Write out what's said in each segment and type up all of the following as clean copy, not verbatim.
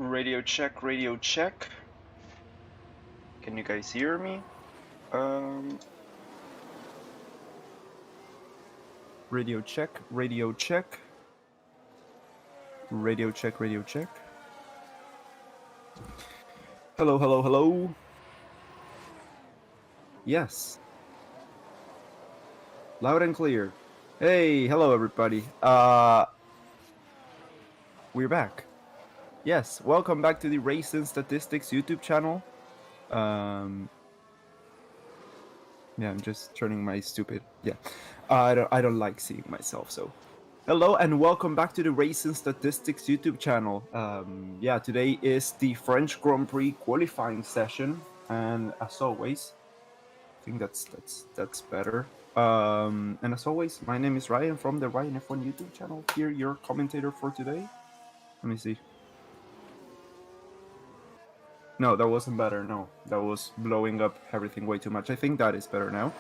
Radio check, radio check. Can you guys hear me? Radio check, radio check. Radio check, radio check. Hello, hello, hello. Yes. Loud and clear. Hey, hello everybody. We're back. Yes, welcome back to the Racing Statistics YouTube channel. Yeah, I'm just turning my stupid. Yeah, I don't like seeing myself. So, hello and welcome back to the Racing Statistics YouTube channel. Yeah, today is the French Grand Prix qualifying session, and as always, I think that's better. And as always, my name is Ryan from the Raian F1 YouTube channel. Here, your commentator for today. Let me see. No, that wasn't better. No, that was blowing up everything way too much. I think that is better now.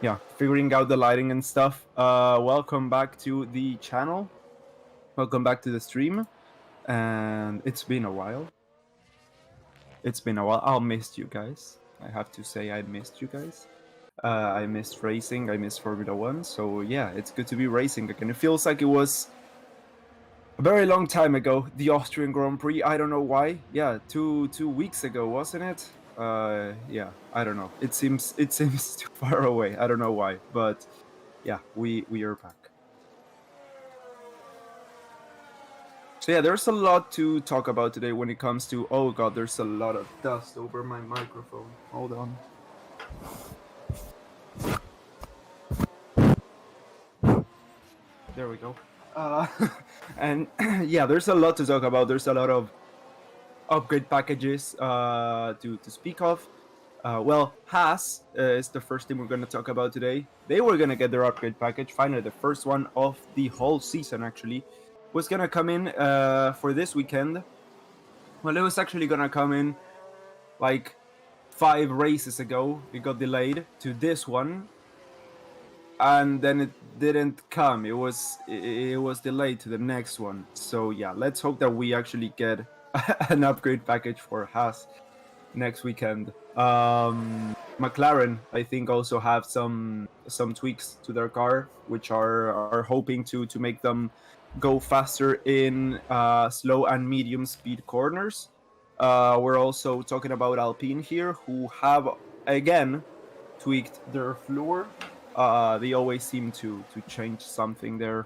Yeah, figuring out the lighting and stuff. Welcome back to the channel. Welcome back to the stream. And it's been a while. It's been a while. I'll miss you guys. I have to say I missed you guys. I missed racing. I missed Formula 1. So yeah, it's good to be racing again. It feels like it was a very long time ago, the Austrian Grand Prix. I don't know why. Yeah, two weeks ago, wasn't it? Yeah, I don't know. It seems too far away. I don't know why, but yeah, we are back. So yeah, there's a lot to talk about today when it comes to. Oh god, there's a lot of dust over my microphone. Hold on. There we go. And yeah, there's a lot to talk about. There's a lot of upgrade packages to speak of. Well, Haas is the first thing we're going to talk about today. They were going to get their upgrade package. Finally, the first one of the whole season, actually, was going to come in for this weekend. Well, it was actually going to come in like 5 races ago. It got delayed to this one. And then it didn't come. It was delayed to the next one. So yeah, let's hope that we actually get an upgrade package for Haas next weekend. McLaren, I think, also have some tweaks to their car, which are hoping to make them go faster in slow and medium speed corners. We're also talking about Alpine here, who have again tweaked their floor. They always seem to change something there.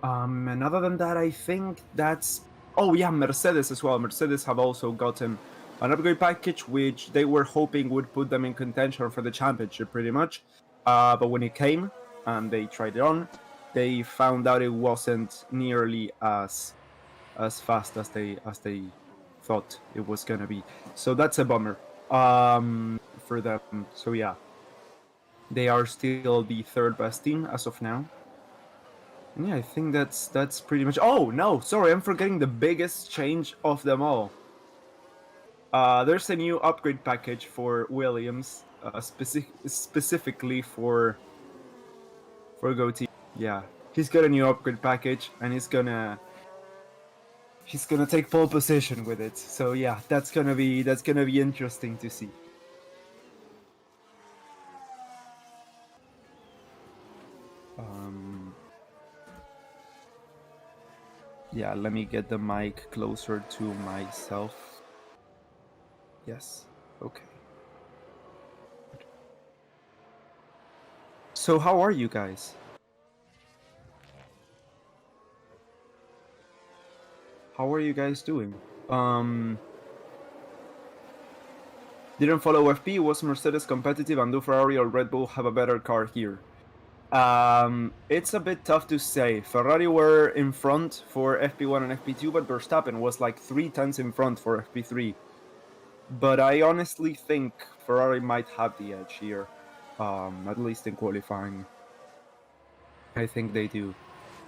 And other than that, I think that's... Oh yeah, Mercedes as well. Mercedes have also gotten an upgrade package, which they were hoping would put them in contention for the championship, pretty much. But when it came and they tried it on, they found out it wasn't nearly as fast as they thought it was gonna be. So that's a bummer for them. So yeah. They are still the third best team as of now. And yeah, I think that's pretty much... Oh, no, sorry, I'm forgetting the biggest change of them all. There's a new upgrade package for Williams, specifically for GoTeam. Yeah, he's got a new upgrade package, and he's gonna take pole position with it. So yeah, that's gonna be interesting to see. Yeah, let me get the mic closer to myself. Yes, okay. So how are you guys? How are you guys doing? Didn't follow FP, was Mercedes competitive, and do Ferrari or Red Bull have a better car here? It's a bit tough to say. Ferrari were in front for FP1 and FP2, but Verstappen was like 3 tenths in front for FP3. But I honestly think Ferrari might have the edge here, at least in qualifying. I think they do.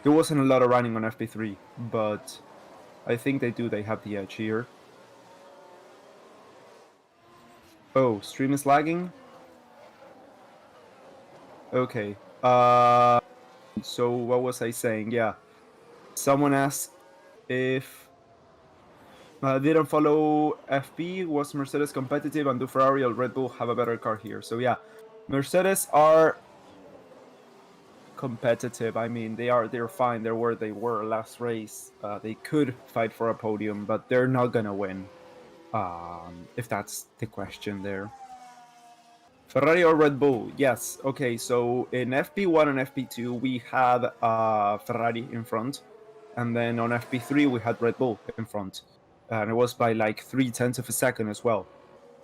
There wasn't a lot of running on FP3, but I think they do. They have the edge here. Oh, stream is lagging? Okay. So what was I saying? Yeah. Someone asked if Didn't follow FP. Was Mercedes competitive, and do Ferrari or Red Bull have a better car here? So yeah, Mercedes are competitive. I mean, they're fine. They're where they were last race. They could fight for a podium, but they're not gonna win. If that's the question there. Ferrari or Red Bull? Yes. Okay, so in FP1 and FP2, we had Ferrari in front. And then on FP3, we had Red Bull in front. And it was by like 0.3 of a second as well.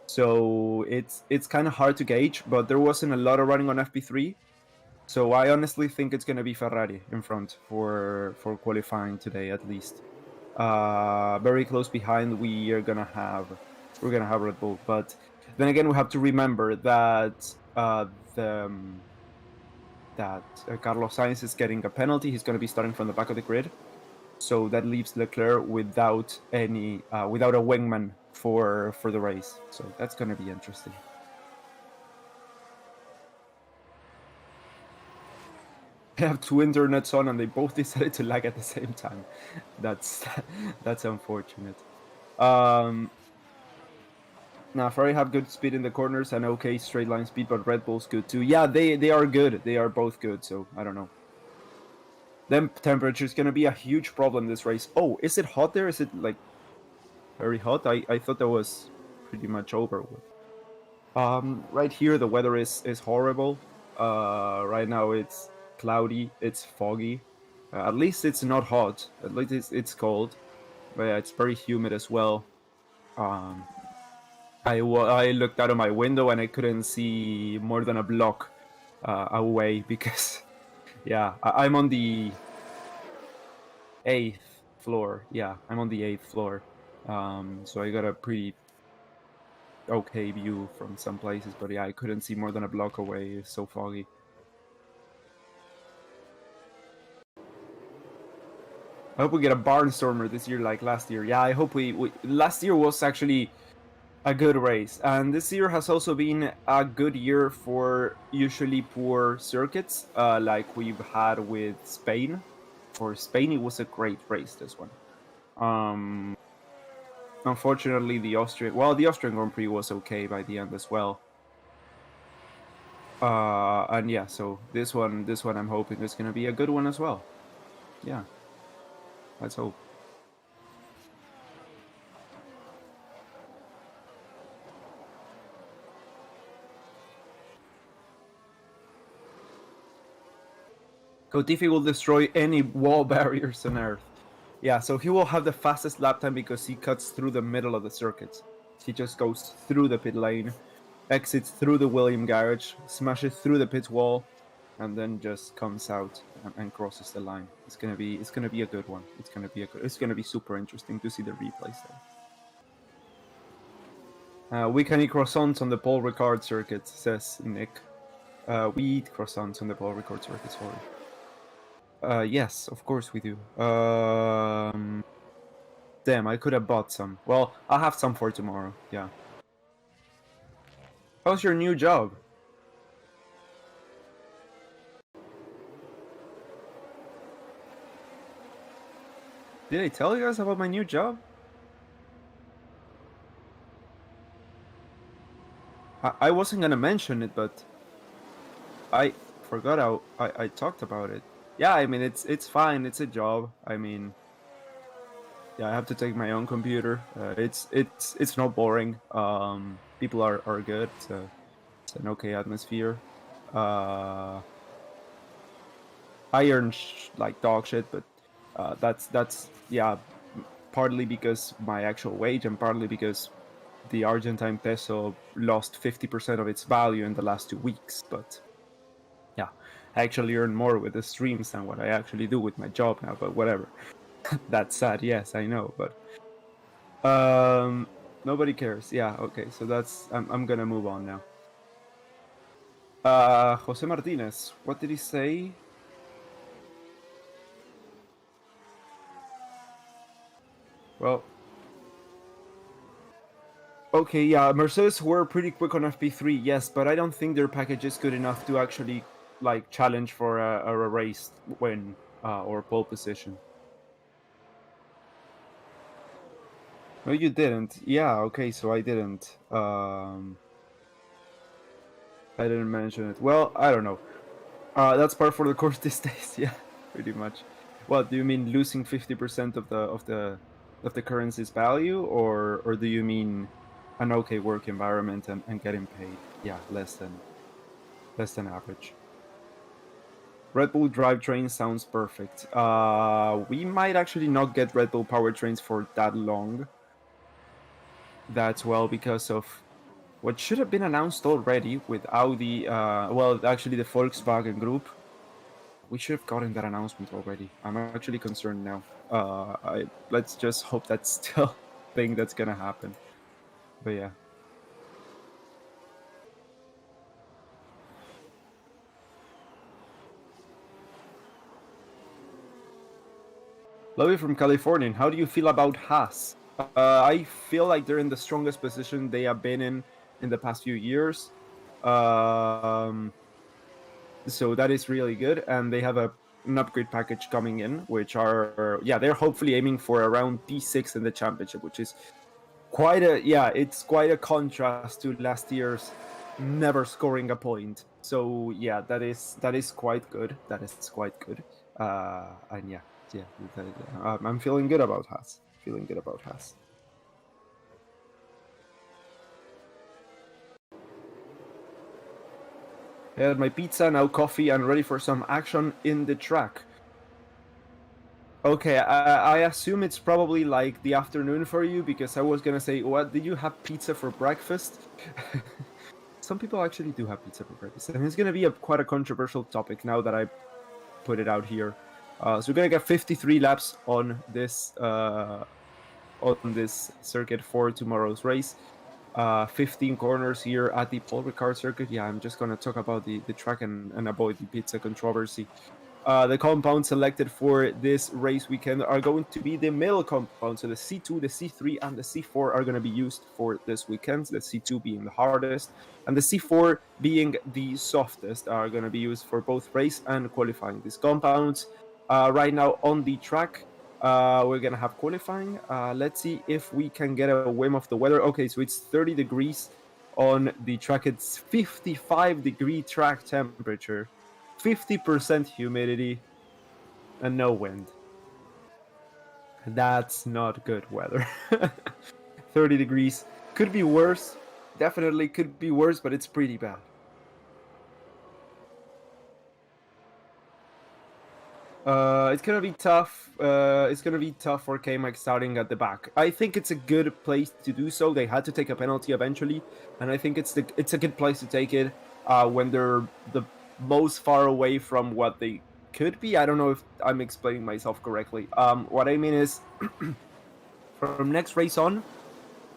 So it's kind of hard to gauge, but there wasn't a lot of running on FP3. So I honestly think it's going to be Ferrari in front for qualifying today, at least. Very close behind, we're gonna have Red Bull. But then again, we have to remember that Carlos Sainz is getting a penalty. He's going to be starting from the back of the grid, so that leaves Leclerc without a wingman for the race. So that's going to be interesting. I have two internets on, and they both decided to lag at the same time. That's unfortunate. Now, Ferrari have good speed in the corners and okay straight line speed, but Red Bull's good too. Yeah, they are good. They are both good, so I don't know. Then temperature is going to be a huge problem this race. Oh, is it hot there? Is it like very hot? I thought that was pretty much over with. Right here, the weather is horrible. Right now it's cloudy, it's foggy. At least it's not hot. At least it's cold. But yeah, it's very humid as well. I looked out of my window and I couldn't see more than a block away because, yeah, I'm on the 8th floor. Yeah, I'm on the 8th floor. So I got a pretty okay view from some places, but yeah, I couldn't see more than a block away. It's so foggy. I hope we get a barnstormer this year like last year. Yeah, I hope we last year was actually a good race, and this year has also been a good year for usually poor circuits like we've had with Spain. For Spain, it was a great race, this one. Unfortunately, the Austrian Grand Prix was okay by the end as well. And yeah, so this one I'm hoping is going to be a good one as well. Yeah, let's hope. Latifi will destroy any wall barriers on Earth. Yeah, so he will have the fastest lap time because he cuts through the middle of the circuit. He just goes through the pit lane, exits through the William garage, smashes through the pit wall, and then just comes out and crosses the line. It's gonna be a good one. It's gonna be super interesting to see the replays there. We can eat croissants on the Paul Ricard circuit, says Nick. We eat croissants on the Paul Ricard circuit, sorry. Yes, of course we do. Damn, I could have bought some. Well, I'll have some for tomorrow, yeah. How's your new job? Did I tell you guys about my new job? I wasn't gonna mention it, but I forgot how I talked about it. Yeah, I mean, it's fine. It's a job. I mean, yeah, I have to take my own computer. It's not boring. People are good. It's an okay atmosphere. I earn like dog shit, but that's yeah, partly because my actual wage and partly because the Argentine peso lost 50% of its value in the last 2 weeks. But yeah, I actually earn more with the streams than what I actually do with my job now. But whatever. That's sad. Yes, I know, but nobody cares. Yeah, okay. So that's I'm gonna move on now. Jose Martinez, what did he say? Well, okay, yeah, Mercedes were pretty quick on FP3, yes, but I don't think their package is good enough to actually like challenge for a race win or pole position. No, you didn't. Yeah, okay, so I didn't. I didn't mention it. Well, I don't know. That's par for the course these days. Yeah, pretty much. What do you mean, losing 50% of the currency's value, or do you mean an okay work environment and getting paid? Yeah, less than average. Red Bull drivetrain sounds perfect. We might actually not get Red Bull powertrains for that long. That's well because of what should have been announced already with Audi. Well, actually, the Volkswagen Group. We should have gotten that announcement already. I'm actually concerned now. Let's just hope that's still a thing that's gonna happen. But yeah. Lovey from California. How do you feel about Haas? I feel like they're in the strongest position they have been in the past few years. So that is really good, and they have an upgrade package coming in, which are they're hopefully aiming for around P6 in the championship, which is it's quite a contrast to last year's never scoring a point. So yeah, that is quite good. That is quite good. And I'm feeling good about Haas. Feeling good about Haas. I had my pizza, now coffee, and ready for some action in the track. Okay, I assume it's probably like the afternoon for you, because I was gonna say, what, did you have pizza for breakfast? Some people actually do have pizza for breakfast, and it's gonna be quite a controversial topic now that I put it out here. So we're gonna get 53 laps on this circuit for tomorrow's race. 15 corners here at the Paul Ricard circuit. Yeah, I'm just gonna talk about the track and avoid the pizza controversy. The compounds selected for this race weekend are going to be the middle compound. So the C2, the C3, and the C4 are going to be used for this weekend. The C2 being the hardest, and the C4 being the softest are going to be used for both race and qualifying. These compounds right now on the track. We're going to have qualifying. Let's see if we can get a whim of the weather. Okay, so it's 30 degrees on the track. It's 55-degree track temperature. 50% humidity, and no wind. That's not good weather. 30 degrees. Could be worse. Definitely could be worse, but it's pretty bad. It's gonna be tough. It's gonna be tough for K-Mac starting at the back. I think it's a good place to do so. They had to take a penalty eventually, and I think it's a good place to take it when they're the most far away from what they could be. I don't know if I'm explaining myself correctly. What I mean is, from next race on,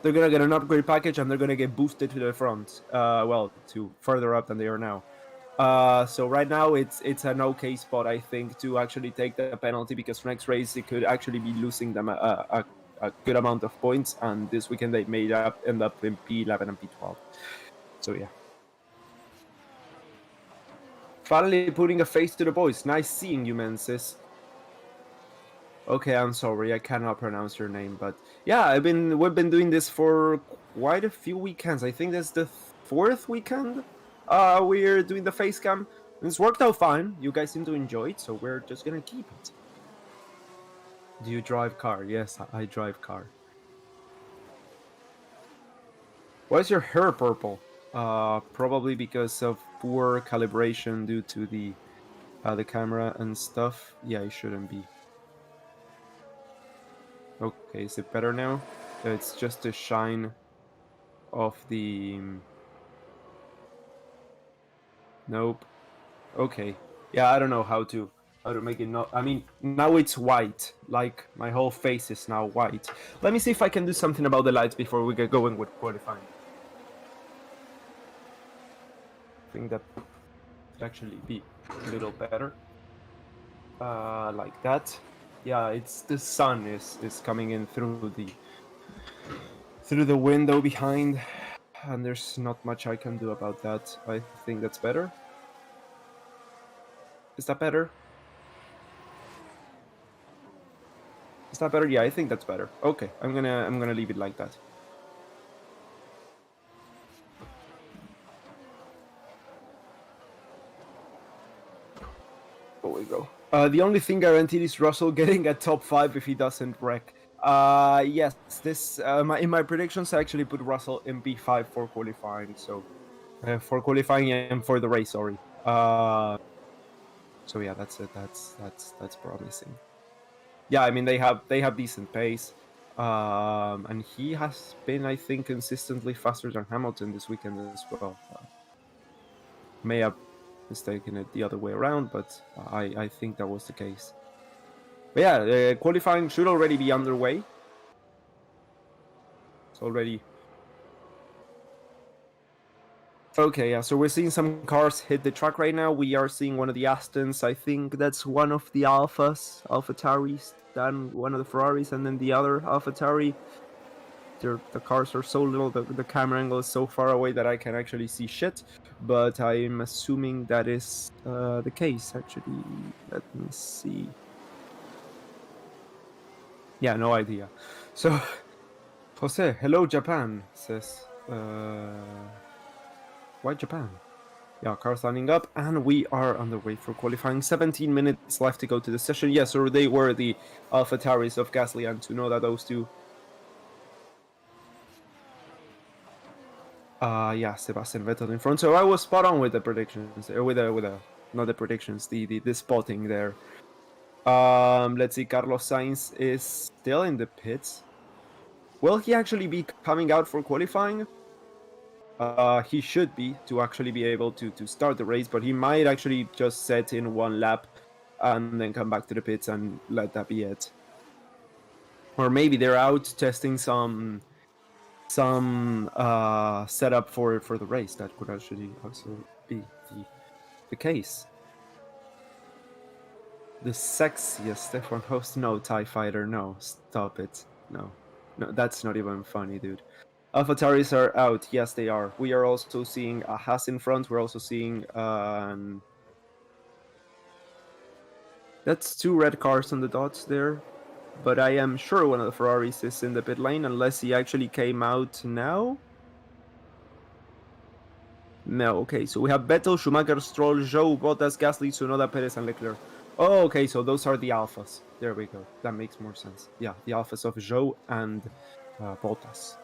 they're gonna get an upgrade package and they're gonna get boosted to the front. Well, to further up than they are now. So right now it's an okay spot, I think, to actually take the penalty, because next race it could actually be losing them a good amount of points, and this weekend they end up in P11 and P12. So yeah. Finally putting a face to the boys. Nice seeing you, Mensis. Okay, I'm sorry, I cannot pronounce your name, but yeah, we've been doing this for quite a few weekends. I think that's the fourth weekend. We're doing the face cam. It's worked out fine. You guys seem to enjoy it, so we're just gonna keep it. Do you drive car? Yes, I drive car. Why is your hair purple? Probably because of poor calibration due to the camera and stuff. Yeah, it shouldn't be. Okay, is it better now? It's just a shine of the... Nope. Okay. Yeah, I don't know how to make it not... I mean, now it's white. Like, my whole face is now white. Let me see if I can do something about the lights before we get going with qualifying. I think that would actually be a little better. Like that. Yeah, it's the sun is coming in through the window behind, and there's not much I can do about that. I think that's better. Is that better? Is that better? Yeah, I think that's better. Okay, I'm gonna leave it like that. There we go. The only thing guaranteed is Russell getting a top 5 if he doesn't wreck. Yes, this in my predictions I actually put Russell in P5 for qualifying. So for qualifying and for the race, sorry. So yeah, that's it. That's promising. Yeah, I mean they have decent pace, and he has been, I think, consistently faster than Hamilton this weekend as well. May have mistaken it the other way around, but I think that was the case. But yeah, qualifying should already be underway. It's already okay. Yeah, so we're seeing some cars hit the track right now. We are seeing one of the Astons. I think that's one of the AlphaTauris, then one of the Ferraris, and then the other AlphaTauri. The cars are so little, the camera angle is so far away that I can actually see shit, but I'm assuming that is the case, actually. Let me see. Yeah, no idea. So, Jose, hello Japan, says, why Japan? Yeah, cars lining up, and we are on the way for qualifying. 17 minutes left to go to the session. Yes, or they were the AlphaTauris of Gasly and Tsunoda, those two. Yeah, Sebastian Vettel in front. So I was spot on with the predictions, not the predictions, the spotting there. Let's see, Carlos Sainz is still in the pits. Will he actually be coming out for qualifying? He should be, to actually be able to start the race, but he might actually just set in one lap and then come back to the pits and let that be it. Or maybe they're out testing some setup for the race. That could actually also be the case. The sexiest F1 host? No, TIE Fighter, no, stop it. No, that's not even funny, dude. AlphaTauris are out. Yes, they are. We are also seeing a Haas in front. We're also seeing that's 2 red cars on the dots there. But I am sure one of the Ferraris is in the pit lane, unless he actually came out now. No, okay, so we have Vettel, Schumacher, Stroll, Zhou, Bottas, Gasly, Tsunoda, Perez, and Leclerc. Oh, okay, so those are the Alphas. There we go. That makes more sense. Yeah, the Alphas of Zhou and Bottas.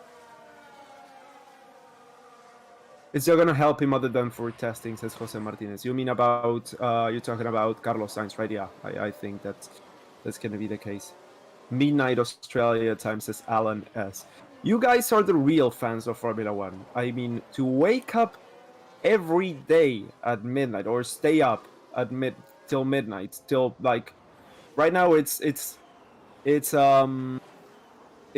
It's not gonna help him other than for testing, says Jose Martinez. You mean about, you're talking about Carlos Sainz, right? Yeah, I think that's gonna be the case. Midnight Australia time, says Alan S. You guys are the real fans of Formula One. I mean, to wake up every day at midnight or stay up at till midnight, till like right now it's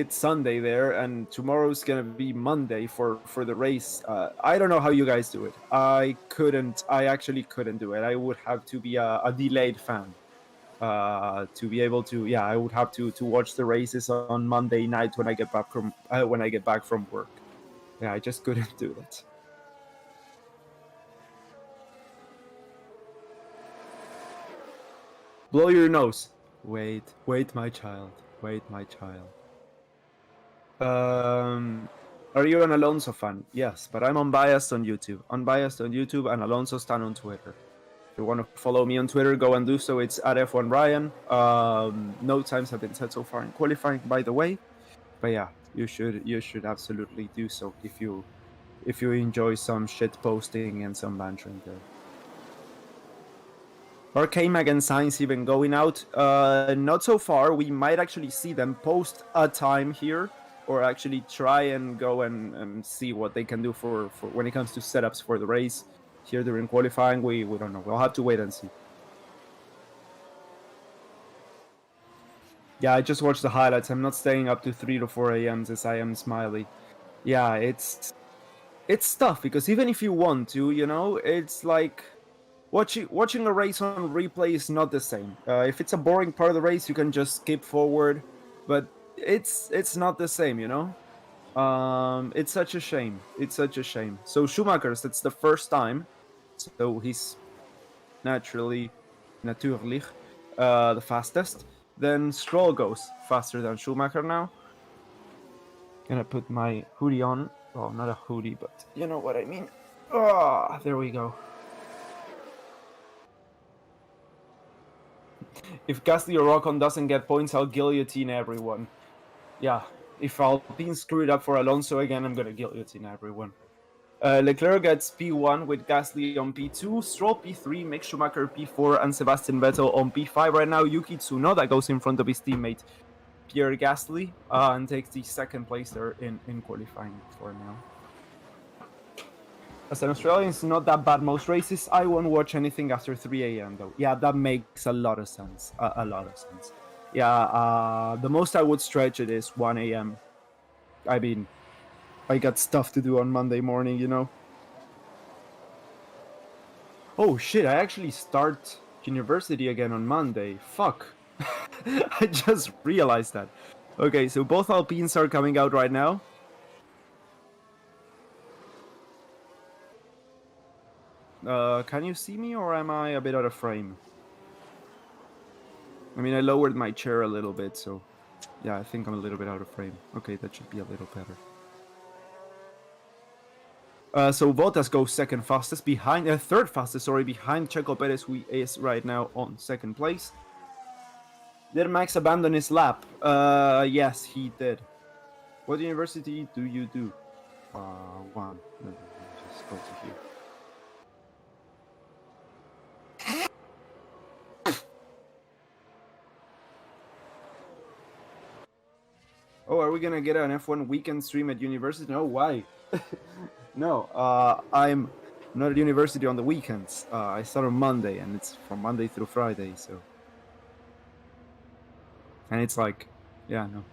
Sunday there, and tomorrow's gonna be Monday for the race. I don't know how you guys do it. I actually couldn't do it. I would have to be a delayed fan to be able to. Yeah, I would have to watch the races on Monday night when I get back from work. Yeah, I just couldn't do it. Blow your nose. Wait, my child. Wait, my child. Are you an Alonso fan? Yes, but I'm unbiased on YouTube. Unbiased on YouTube, and Alonso stan on Twitter. If you want to follow me on Twitter, go and do so. It's at F1 Raian. No times have been set so far in qualifying, by the way. But yeah, you should absolutely do so if you enjoy some shit posting and some bantering there. Are K-Mag and Sainz even going out? Not so far. We might actually see them post a time here, or actually try and go and see what they can do for when it comes to setups for the race here during qualifying. We don't know. We'll have to wait and see. Yeah, I just watched the highlights. I'm not staying up to 3 to 4 a.m. as I am Smiley. Yeah, it's tough because even if you want to, you know, it's like watching a race on replay is not the same. If it's a boring part of the race, you can just skip forward, but it's not the same, you know. It's such a shame. It's such a shame. So Schumacher's, that's the first time, so he's naturally the fastest. Then Stroll goes faster than Schumacher now. Gonna put my hoodie on. Well, not a hoodie, but you know what I mean. Ah, there we go. If Gasly or Ocon doesn't get points, I'll guillotine everyone. Yeah, if Alpine screw it up for Alonso again, I'm gonna guillotine everyone. Leclerc gets P1 with Gasly on P2, Stroll P3, Mick Schumacher P4, and Sebastian Vettel on P5 right now. Yuki Tsunoda goes in front of his teammate Pierre Gasly and takes the second place there in qualifying for now. As an Australian, it's not that bad most races. I won't watch anything after 3 a.m. though. Yeah, that makes a lot of sense. A lot of sense. Yeah, the most I would stretch it is 1 a.m. I mean, I got stuff to do on Monday morning, you know. Oh shit, I actually start university again on Monday. Fuck. I just realized that. Okay, so both Alpines are coming out right now. Can you see me, or am I a bit out of frame? I mean, I lowered my chair a little bit, so yeah, I think I'm a little bit out of frame. Okay, that should be a little better. So Bottas goes second fastest, third fastest, sorry, behind Checo Perez, who is right now on second place. Did Max abandon his lap? Yes, he did. What university do you do? One. Just go to here. Oh, are we gonna get an F1 weekend stream at university? No, why? No, I'm not at university on the weekends. I start on Monday, and it's from Monday through Friday, so. And it's like, yeah, no.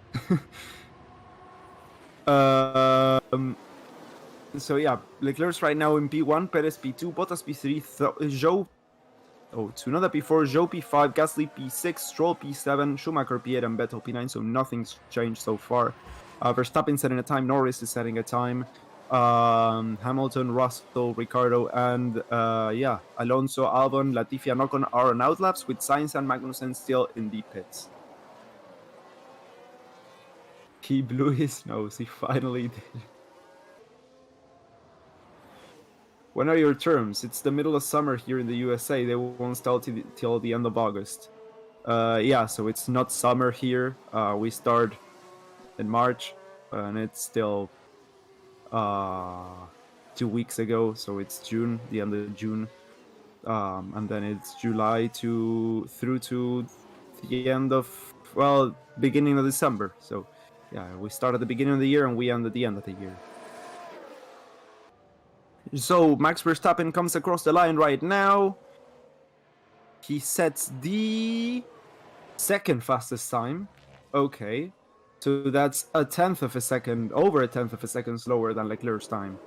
So yeah, Leclerc's right now in P1, Perez P2, Bottas P3, Tsunoda P4, Zhou P5, Gasly P6, Stroll P7, Schumacher P8, and Vettel P9, so nothing's changed so far. Verstappen setting a time, Norris is setting a time, Hamilton, Russell, Ricciardo, and Alonso, Albon, Latifi, and Ocon are on outlaps, with Sainz and Magnussen still in the pits. He blew his nose, he finally did. When are your terms? It's the middle of summer here in the USA. They won't start till the end of August. Yeah, so it's not summer here. We start in March, and it's still 2 weeks ago, so it's June, the end of June, and then it's July through to the end of, well, beginning of December. So yeah, we start at the beginning of the year and we end at the end of the year. So Max Verstappen comes across the line right now. He sets the second fastest time. Okay, so that's over a tenth of a second slower than Leclerc's time.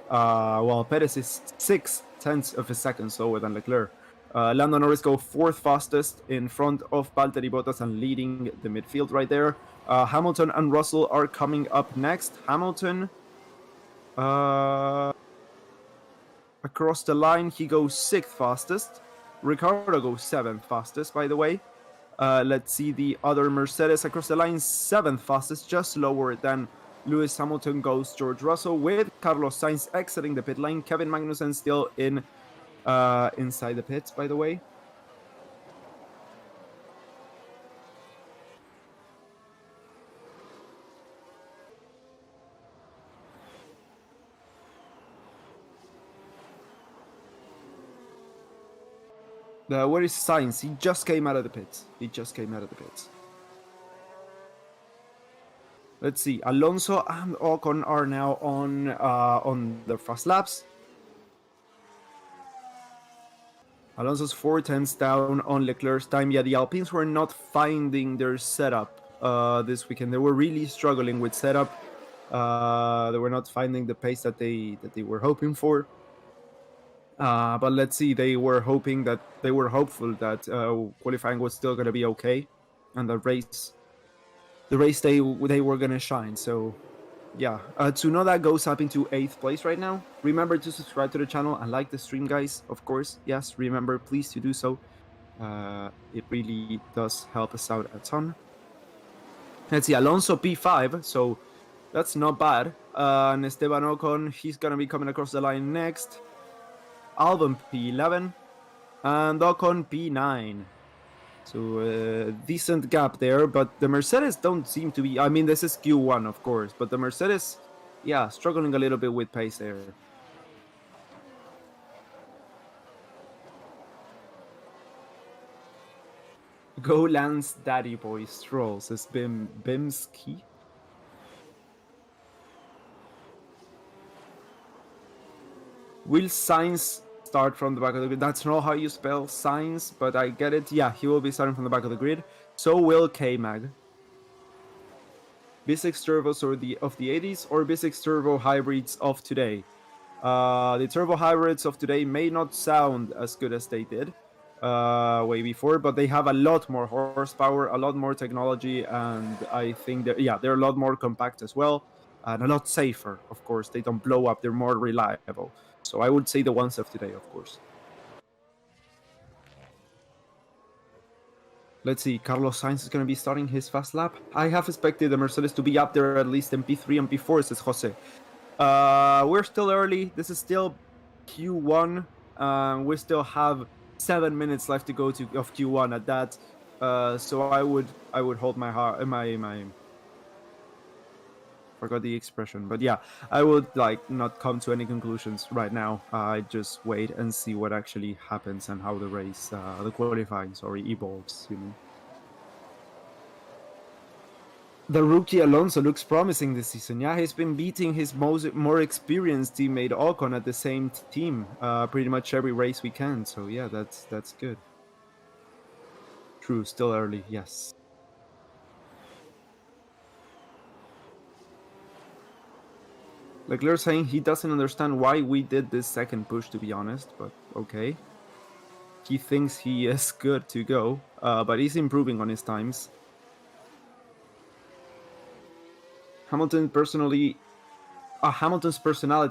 While Perez is 0.6 of a second slower than Leclerc. Lando Norris go fourth fastest in front of Valtteri Bottas and leading the midfield right there. Hamilton and Russell are coming up next. Hamilton, across the line, he goes 6th fastest. Ricciardo goes 7th fastest, by the way. Let's see the other Mercedes across the line, 7th fastest, just lower than Lewis Hamilton goes George Russell, with Carlos Sainz exiting the pit lane. Kevin Magnussen still inside the pits, by the way. Where is Sainz? He just came out of the pits. Let's see. Alonso and Ocon are now on the fast laps. Alonso's 4 tenths down on Leclerc's time. Yeah, the Alpines were not finding their setup this weekend. They were really struggling with setup. They were not finding the pace that they were hoping for. But let's see, they were hopeful that qualifying was still going to be okay, and the race they were going to shine. So yeah, Tsunoda goes up into 8th place right now. Remember to subscribe to the channel and like the stream, guys, of course. Yes, remember, please, to do so. It really does help us out a ton. Let's see, Alonso P5, so that's not bad. And Esteban Ocon, he's going to be coming across the line next. Albon P11 and Ocon P9. So decent gap there, but the Mercedes don't seem to be... I mean, this is Q1, of course, but the Mercedes, yeah, struggling a little bit with pace there. Go Lance Daddy Boy Stroll, says Bimski. Will Sainz start from the back of the grid? That's not how you spell Sainz, but I get it. Yeah, he will be starting from the back of the grid. So will K-Mag. V6 turbos of the 80s or V6 turbo hybrids of today. The turbo hybrids of today may not sound as good as they did way before, but they have a lot more horsepower, a lot more technology, and I think they're a lot more compact as well, and a lot safer. Of course, they don't blow up; they're more reliable. So I would say the ones of today, of course. Let's see, Carlos Sainz is going to be starting his fast lap. I have expected the Mercedes to be up there at least in P3 and P4, says Jose. We're still early. This is still Q1. We still have 7 minutes left to go of Q1 at that. So I would hold my heart, my forgot the expression, but yeah, I would not come to any conclusions right now. I just wait and see what actually happens and how the race, the qualifying, evolves. The rookie Alonso looks promising this season. Yeah, he's been beating his more experienced teammate Ocon at the same team pretty much every race we can. So yeah, that's good. True, still early, yes. Leclerc saying he doesn't understand why we did this second push, to be honest, but okay. He thinks he is good to go, but he's improving on his times. Hamilton's personality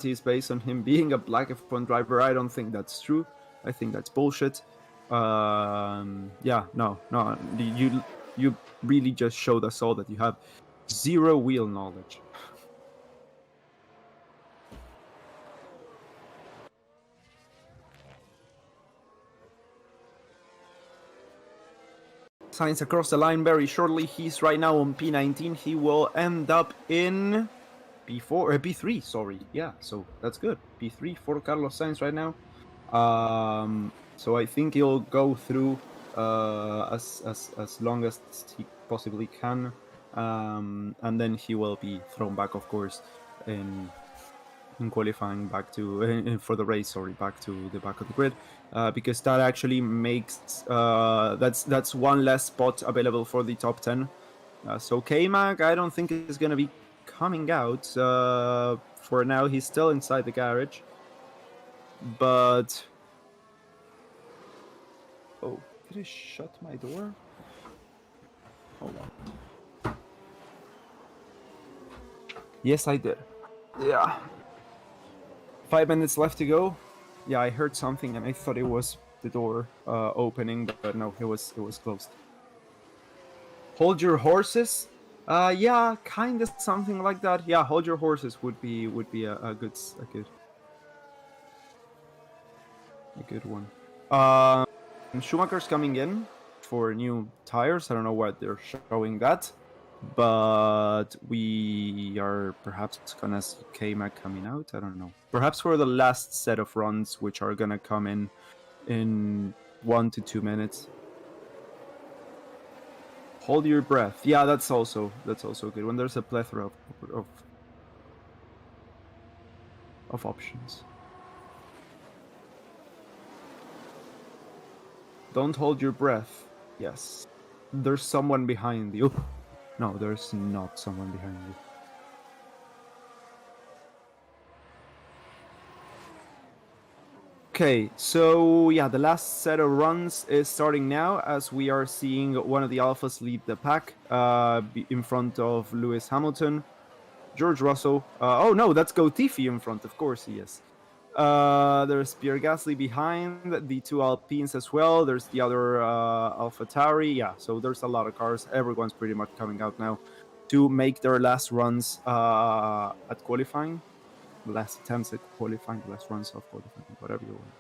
is based on him being a black F1 driver. I don't think that's true. I think that's bullshit. Yeah, no. You really just showed us all that you have zero wheel knowledge. Sainz across the line very shortly. He's right now on P19. He will end up in P3. Sorry, yeah. So that's good. P3 for Carlos Sainz right now. So I think he'll go through as long as he possibly can, and then he will be thrown back, of course, in qualifying back to for the race. Sorry, back to the back of the grid, because that actually makes that's one less spot available for the top 10. So K-Mag, I don't think is going to be coming out for now. He's still inside the garage, but oh, did I shut my door? Hold on. Yes, I did. Yeah. 5 minutes left to go. Yeah, I heard something and I thought it was the door opening, but no, it was closed. Hold your horses. Yeah, kind of something like that. Yeah, hold your horses would be a good one. Schumacher's coming in for new tires. I don't know what they're showing that, but we are perhaps gonna see K-Mag coming out. I don't know. Perhaps for the last set of runs, which are gonna come in 1 to 2 minutes. Hold your breath. Yeah, that's also good when there's a plethora of options. Don't hold your breath. Yes. There's someone behind you. No, there's not someone behind you. Okay, so yeah, the last set of runs is starting now as we are seeing one of the Alphas lead the pack in front of Lewis Hamilton. George Russell. Oh no, that's Gotifi in front, of course he is. There's Pierre Gasly behind, the two Alpines as well. There's the other AlphaTauri. Yeah, so there's a lot of cars. Everyone's pretty much coming out now to make their last runs at qualifying. The last attempts at qualifying, the last runs of qualifying, whatever you want.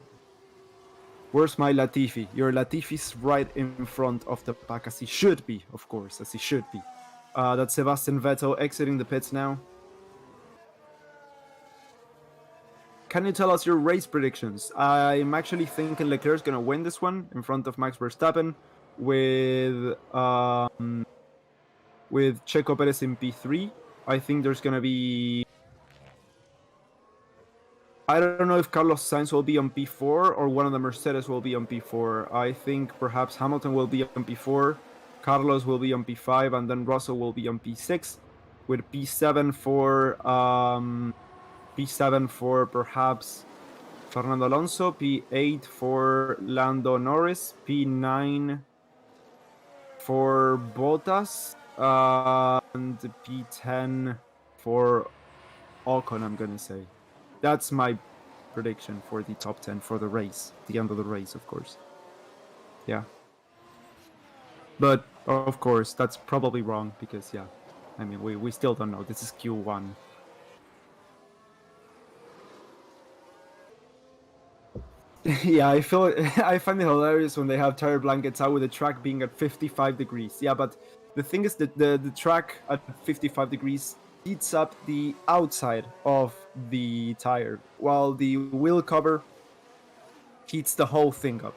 Where's my Latifi? Your Latifi's right in front of the pack, as he should be, of course, as he should be. That's Sebastian Vettel exiting the pits now. Can you tell us your race predictions? I'm actually thinking Leclerc's going to win this one in front of Max Verstappen with Checo Perez in P3. I think there's going to be... I don't know if Carlos Sainz will be on P4 or one of the Mercedes will be on P4. I think perhaps Hamilton will be on P4, Carlos will be on P5, and then Russell will be on P6, with P7 for perhaps Fernando Alonso, P8 for Lando Norris, P9 for Bottas, and P10 for Ocon, I'm going to say. That's my prediction for the top 10 for the race, the end of the race, of course. Yeah. But, of course, that's probably wrong because, yeah, I mean, we still don't know. This is Q1. Yeah, I find it hilarious when they have tire blankets out with the track being at 55 degrees. Yeah, but the thing is that the track at 55 degrees heats up the outside of the tire, while the wheel cover heats the whole thing up,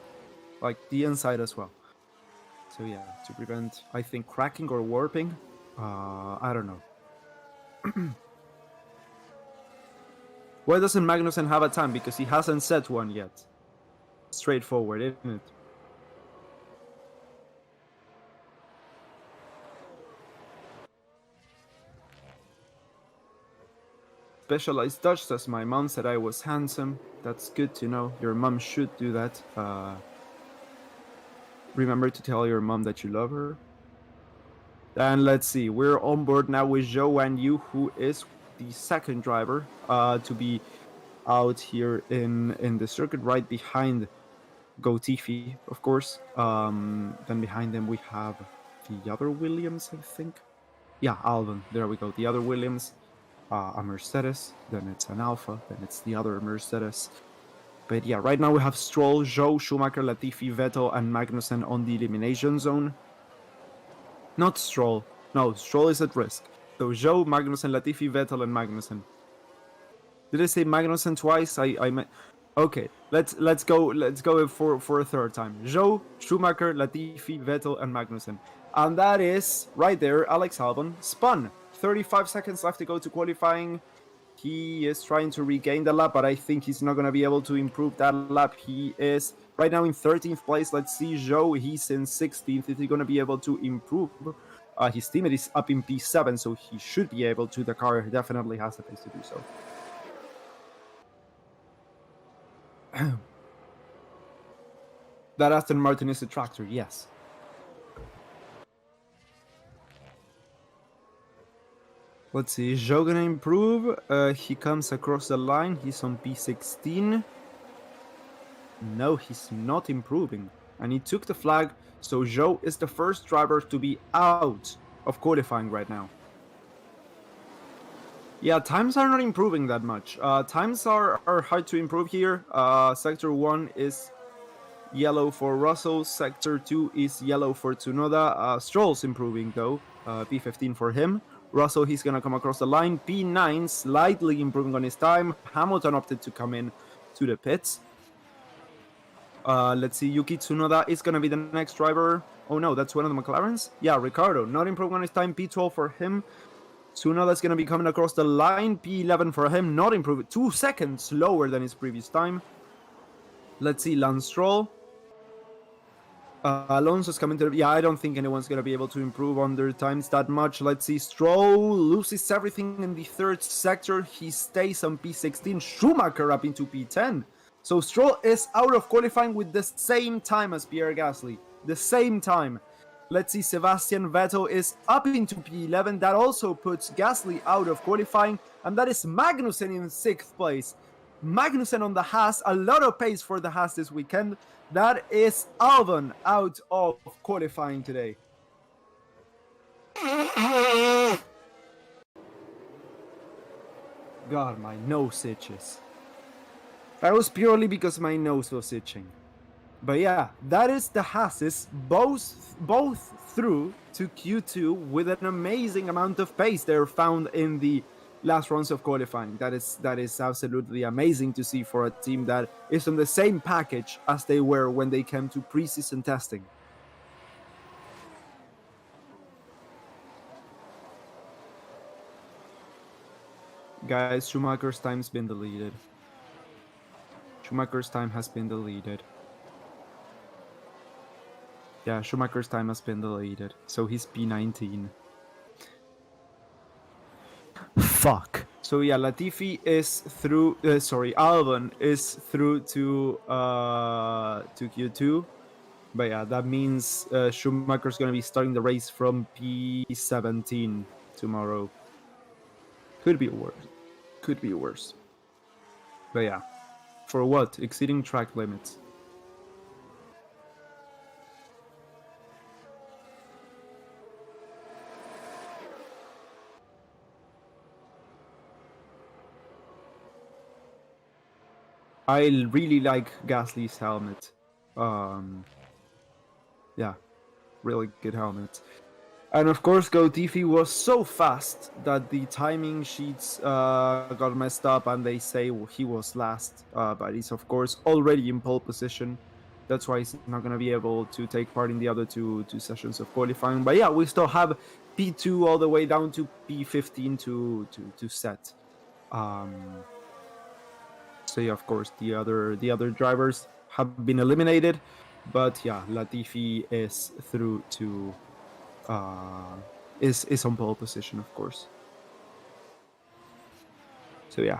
like the inside as well. So yeah, to prevent, I think, cracking or warping. I don't know. Why doesn't Magnussen have a time? Because he hasn't set one yet. Straightforward, isn't it? Specialized touch, says my mom said I was handsome. That's good to know. Your mom should do that. Remember to tell your mom that you love her. And let's see, we're on board now with Zhou Wanyu, who is the second driver to be out here in the circuit, right behind Gotifi, of course. Then behind them we have the other Williams, I think. Yeah, Albon. There we go. The other Williams, a Mercedes. Then it's an Alpha. Then it's the other Mercedes. But yeah, right now we have Stroll, Zhou, Schumacher, Latifi, Vettel, and Magnussen on the elimination zone. Not Stroll. No, Stroll is at risk. So Zhou, Magnussen, Latifi, Vettel, and Magnussen. Did I say Magnussen twice? I meant. Okay, let's go for a third time. Zhou, Schumacher, Latifi, Vettel, and Magnussen. And that is right there. Alex Albon spun. 35 seconds left to go to qualifying. He is trying to regain the lap, but I think he's not going to be able to improve that lap. He is right now in 13th place. Let's see Zhou. He's in 16th. Is he going to be able to improve? His teammate is up in P7, so he should be able to. The car definitely has the pace to do so. That Aston Martin is a tractor, yes. Let's see, is Zhou gonna improve? He comes across the line, he's on P16. No, he's not improving. And he took the flag, so Zhou is the first driver to be out of qualifying right now. Yeah, times are not improving that much. Times are hard to improve here. Sector 1 is yellow for Russell. Sector 2 is yellow for Tsunoda. Stroll's improving though. P15 for him. Russell, he's going to come across the line. P9, slightly improving on his time. Hamilton opted to come in to the pits. Let's see, Yuki Tsunoda is going to be the next driver. Oh no, that's one of the McLarens? Yeah, Ricardo, not improving on his time. P12 for him. Tsunoda's going to be coming across the line. P11 for him, not improving. 2 seconds lower than his previous time. Let's see, Lance Stroll. Alonso's coming to... Yeah, I don't think anyone's going to be able to improve on their times that much. Let's see, Stroll loses everything in the third sector. He stays on P16. Schumacher up into P10. So Stroll is out of qualifying with the same time as Pierre Gasly. The same time. Let's see, Sebastian Vettel is up into P11. That also puts Gasly out of qualifying. And that is Magnussen in 6th place. Magnussen on the Haas, a lot of pace for the Haas this weekend. That is Albon out of qualifying today. God, my nose itches. That was purely because my nose was itching. But yeah, that is the Haas both through to Q2 with an amazing amount of pace they're found in the last rounds of qualifying. That is absolutely amazing to see for a team that is on the same package as they were when they came to preseason testing. Guys, Schumacher's time's been deleted. Schumacher's time has been deleted. Yeah, Schumacher's time has been deleted, so he's P19. Fuck. So yeah, Latifi is through. Albon is through to Q2, but yeah, that means Schumacher's gonna be starting the race from P17 tomorrow. Could be worse. Could be worse. But yeah, for what? Exceeding track limits. I really like Gasly's helmet. Yeah, really good helmet. And of course, Latifi was so fast that the timing sheets got messed up, and they say he was last. But he's of course already in pole position. That's why he's not gonna be able to take part in the other two sessions of qualifying. But yeah, we still have P2 all the way down to P15 to set. So yeah, of course, the other drivers have been eliminated, but yeah, Latifi is through to is on pole position, of course. So yeah,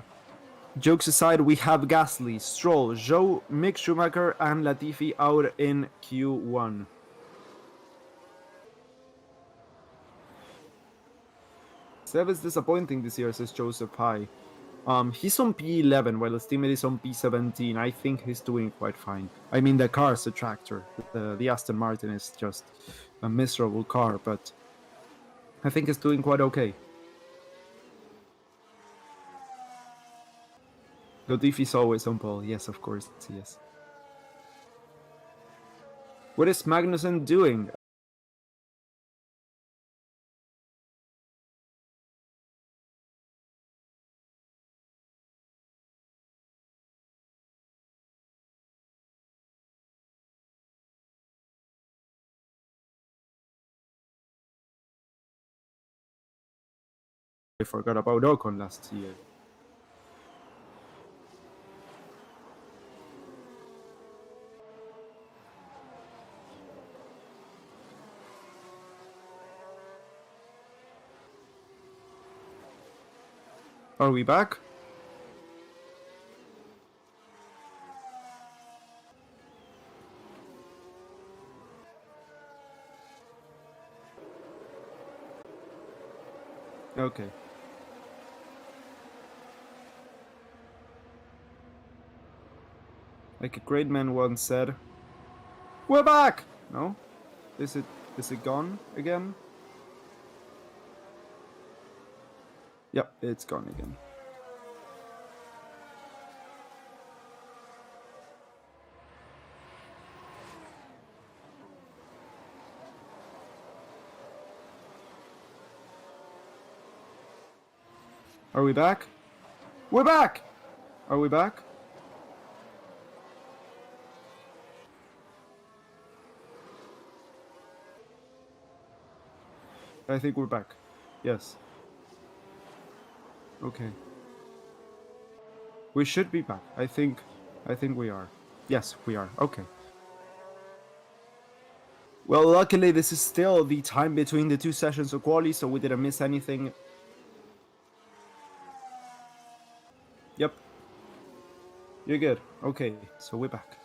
jokes aside, we have Gasly, Stroll, Zhou, Mick Schumacher, and Latifi out in Q1. Seb is disappointing this year, says Joseph High. He's on P11 while his teammate is on P17. I think he's doing quite fine. I mean, the car's a tractor. The Aston Martin is just a miserable car, but I think it's doing quite okay. Latifi's always on pole. Yes, of course, yes. What is Magnussen doing? I forgot about Ocon last year. Are we back? Okay. Like a great man once said, "We're back." No, is it gone again? Yep, it's gone again. Are we back? We're back! Are we back? I think we're back. Yes. Okay. We should be back. I think we are. Yes, we are. Okay. Well, luckily this is still the time between the two sessions of Quali, so we didn't miss anything. Yep. You're good. Okay, so we're back.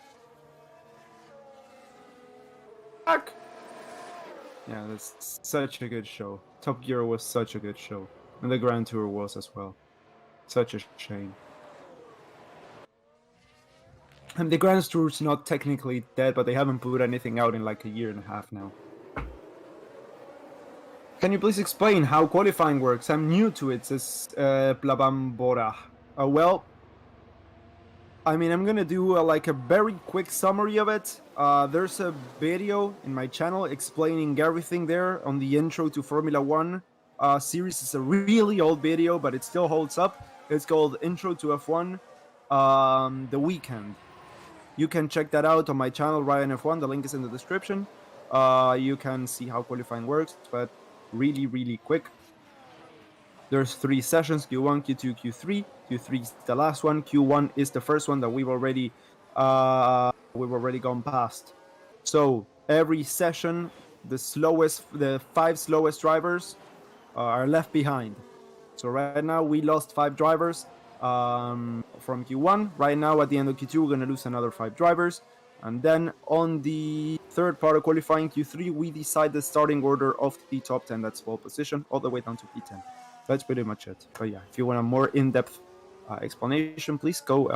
Back! Yeah, that's such a good show. Top Gear was such a good show. And the Grand Tour was as well. Such a shame. And the Grand Tour's not technically dead, but they haven't put anything out in like a year and a half now. Can you please explain how qualifying works? I'm new to it, says Plabambora. Well, I mean, I'm gonna do like a very quick summary of it. There's a video in my channel explaining everything there on the intro to Formula One series. It's a really old video, but it still holds up. It's called Intro to F1, The Weekend. You can check that out on my channel, Raian F1. The link is in the description. You can see how qualifying works, but really, really quick. There's 3 sessions: Q1, Q2, Q3. Q3 is the last one. Q1 is the first one that we've already gone past. So every session, the 5 slowest drivers are left behind. So right now we lost 5 drivers from Q1. Right now at the end of Q2 we're gonna lose another 5 drivers, and then on the third part of qualifying, Q3, we decide the starting order of the top 10. That's pole position all the way down to P10. That's pretty much it. But yeah, if you want a more in-depth explanation, please go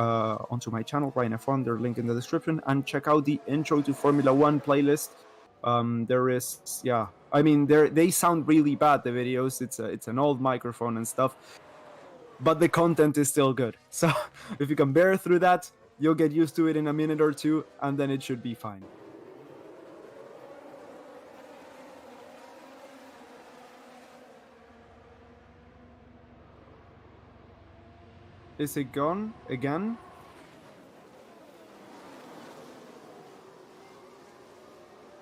onto my channel, Raian F1. There's a link in the description, and check out the Intro to Formula One playlist. There is, yeah, I mean, they sound really bad, the videos. It's an old microphone and stuff, but the content is still good. So if you can bear through that, you'll get used to it in a minute or two, and then it should be fine. Is it gone again?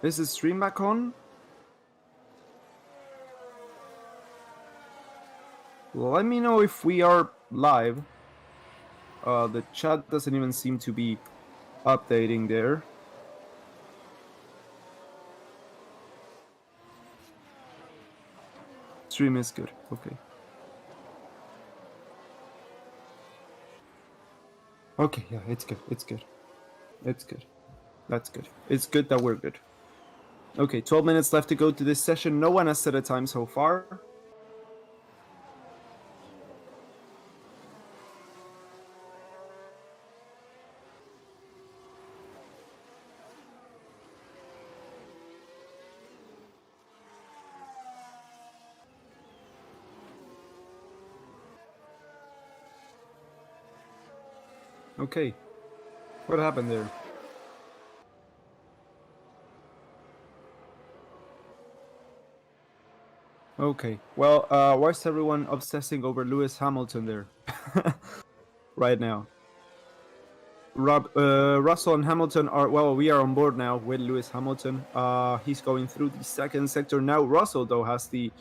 Is the stream back on? Let me know if we are live. The chat doesn't even seem to be updating there. Stream is good. Okay. Okay, yeah, it's good. It's good. It's good. That's good. It's good that we're good. Okay, 12 minutes left to go to this session. No one has set a time so far. Okay. What happened there? Okay. Well, why is everyone obsessing over Lewis Hamilton there? Right now. Russell and Hamilton are, well, we are on board now with Lewis Hamilton. He's going through the second sector now. Russell, though, has the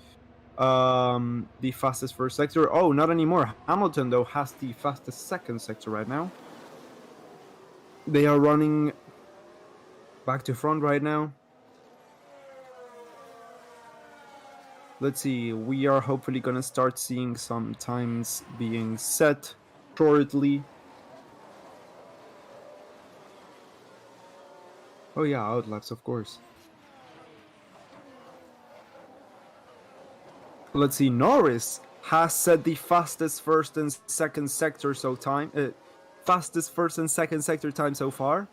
fastest first sector. Oh, not anymore. Hamilton, though, has the fastest second sector right now. They are running back to front right now. Let's see, we are hopefully gonna start seeing some times being set shortly. Oh yeah, outlaps, of course. Let's see, Norris has set the fastest first and second sector fastest first and second sector time so far.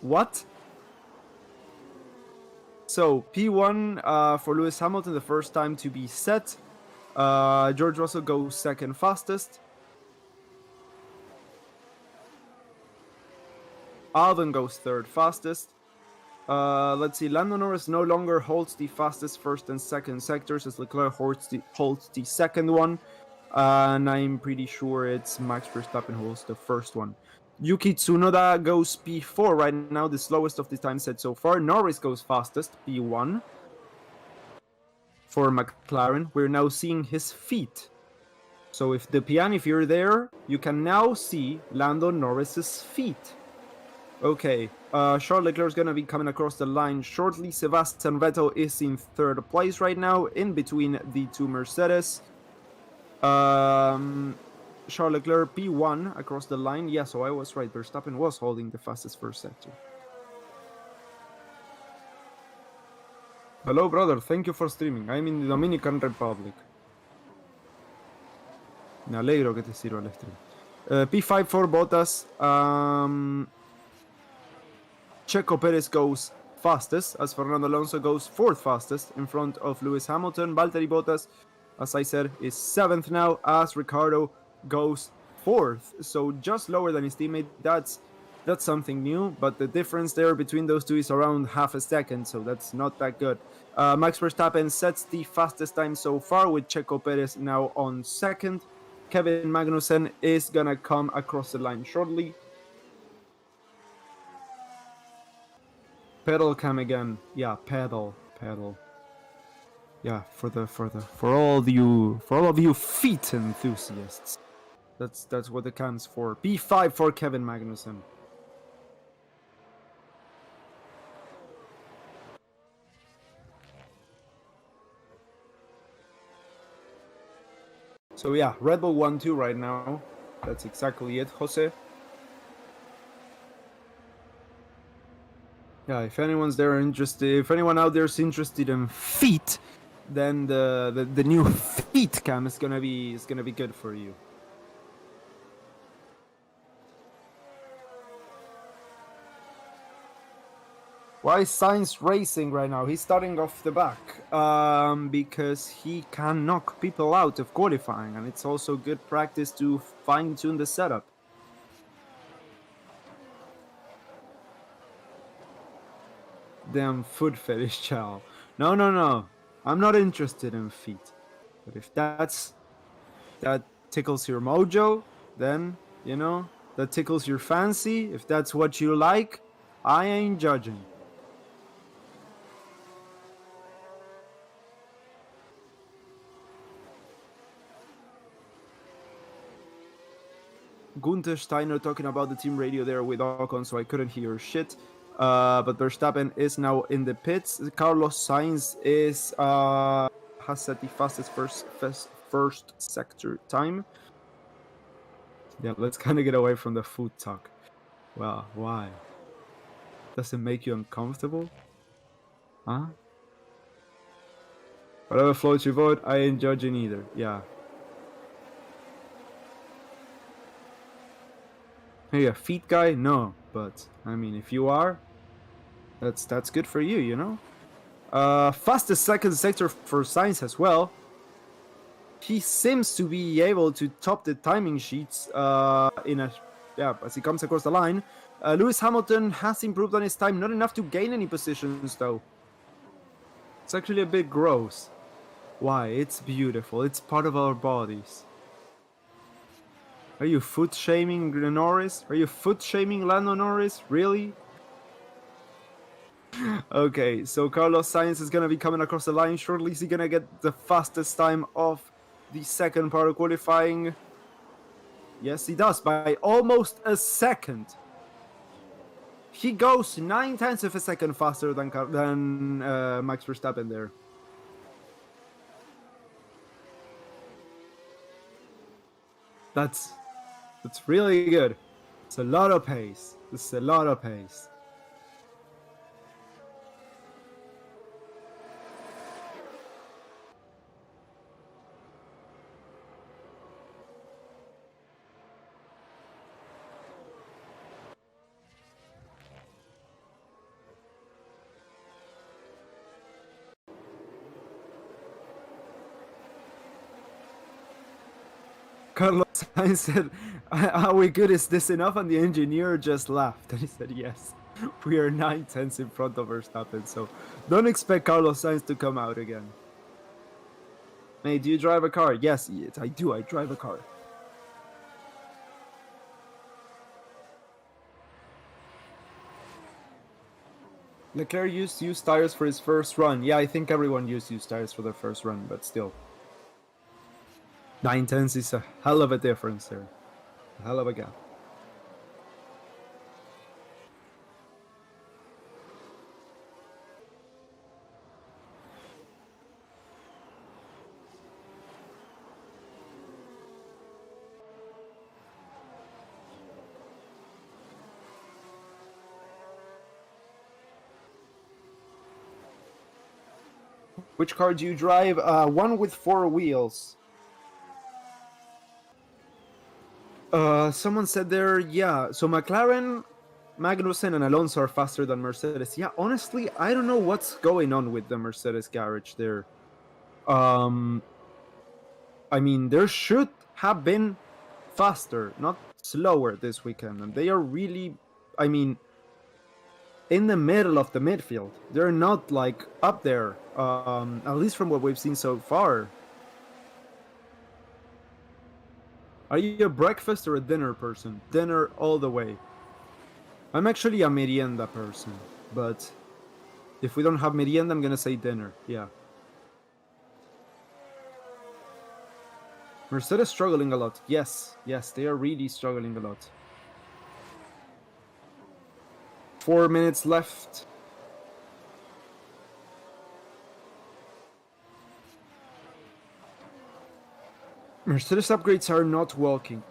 What? So P1 for Lewis Hamilton, the first time to be set. George Russell goes second fastest. Albon goes third fastest. Let's see, Lando Norris no longer holds the fastest first and second sectors, as Leclerc holds the second one. And I'm pretty sure it's Max Verstappen who holds the first one. Yuki Tsunoda goes P4 right now, the slowest of the time set so far. Norris goes fastest, P1. For McLaren, we're now seeing his feet. So if you're there, you can now see Lando Norris's feet. Okay, Charles Leclerc is going to be coming across the line shortly. Sebastian Vettel is in third place right now, in between the 2 Mercedes. Charles Leclerc P1 across the line. Yeah, so I was right. Verstappen was holding the fastest first sector. Hello, brother. Thank you for streaming. I'm in the Dominican Republic. Me alegro que te sirva el stream. P5 for Bottas. Checo Perez goes fastest, as Fernando Alonso goes 4th fastest in front of Lewis Hamilton. Valtteri Bottas, as I said, is 7th now, as Ricciardo goes 4th. So just lower than his teammate. That's something new, but the difference there between those two is around half a second, so that's not that good. Max Verstappen sets the fastest time so far, with Checo Perez now on 2nd. Kevin Magnussen is gonna come across the line shortly. Pedal cam again. Yeah, pedal. Yeah, for all of you feet enthusiasts. That's what the cam's for. P5 for Kevin Magnussen. So yeah, Red Bull 1-2 right now. That's exactly it, Jose. Yeah, if anyone's there interested, if anyone out there is interested in feet, then the new feet cam is gonna be good for you. Why is Sainz racing right now? He's starting off the back because he can knock people out of qualifying, and it's also good practice to fine-tune the setup. Damn foot fetish, chow. No. I'm not interested in feet. But if that tickles your mojo, then, you know, that tickles your fancy. If that's what you like, I ain't judging. Gunther Steiner talking about the team radio there with Ocon, so I couldn't hear shit. But Verstappen is now in the pits. Carlos Sainz is has set the fastest first sector time. Yeah, let's kind of get away from the food talk. Well, why? Does it make you uncomfortable? Huh? Whatever floats your boat, I ain't judging either. Yeah. Hey, a feet guy? No, but I mean, if you are, that's good for you, you know. Fastest second sector for Sainz as well. He seems to be able to top the timing sheets as he comes across the line. Lewis Hamilton has improved on his time, not enough to gain any positions though. It's actually a bit gross. Why? It's beautiful. It's part of our bodies. Are you foot shaming Norris? Are you foot shaming Lando Norris? Really? Okay, so Carlos Sainz is gonna be coming across the line shortly. Is he gonna get the fastest time of the second part of qualifying? Yes, he does, by almost a second. He goes 9/10 of a second faster than Max Verstappen there. That's really good. It's a lot of pace. It's a lot of pace. Carlos Sainz said, "Are we good? Is this enough?" And the engineer just laughed and he said, "Yes, we are 9/10 in front of Verstappen, so don't expect Carlos Sainz to come out again." Hey, do you drive a car? Yes, I do. I drive a car. Leclerc used used tires for his first run. Yeah, I think everyone used tires for their first run, but still. 9/10 is a hell of a difference there. A hell of a gap. Which car do you drive? One with 4 wheels. Someone said there, yeah. So McLaren, Magnussen, and Alonso are faster than Mercedes. Yeah, honestly, I don't know what's going on with the Mercedes garage there. I mean, there should have been faster, not slower this weekend, and they are really, I mean, in the middle of the midfield. They're not like up there, at least from what we've seen so far. Are you a breakfast or a dinner person? Dinner all the way. I'm actually a merienda person, but if we don't have merienda, I'm gonna say dinner. Yeah. Mercedes struggling a lot. Yes, they are really struggling a lot. 4 minutes left. Mercedes upgrades are not working.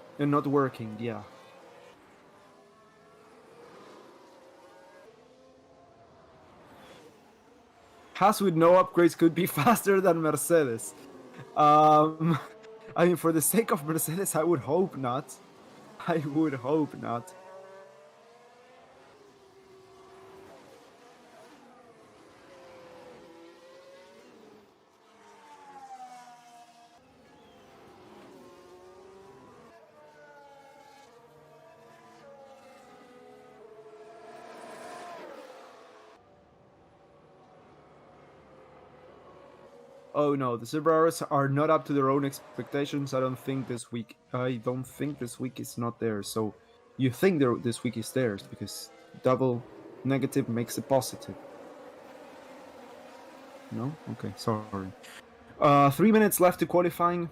Yeah. Haas with no upgrades could be faster than Mercedes. I mean, for the sake of Mercedes, I would hope not. I would hope not. Oh no, the Subarus are not up to their own expectations. I don't think this week is not theirs. So you think this week is theirs because double negative makes a positive. No? Okay, sorry. 3 minutes left to qualifying.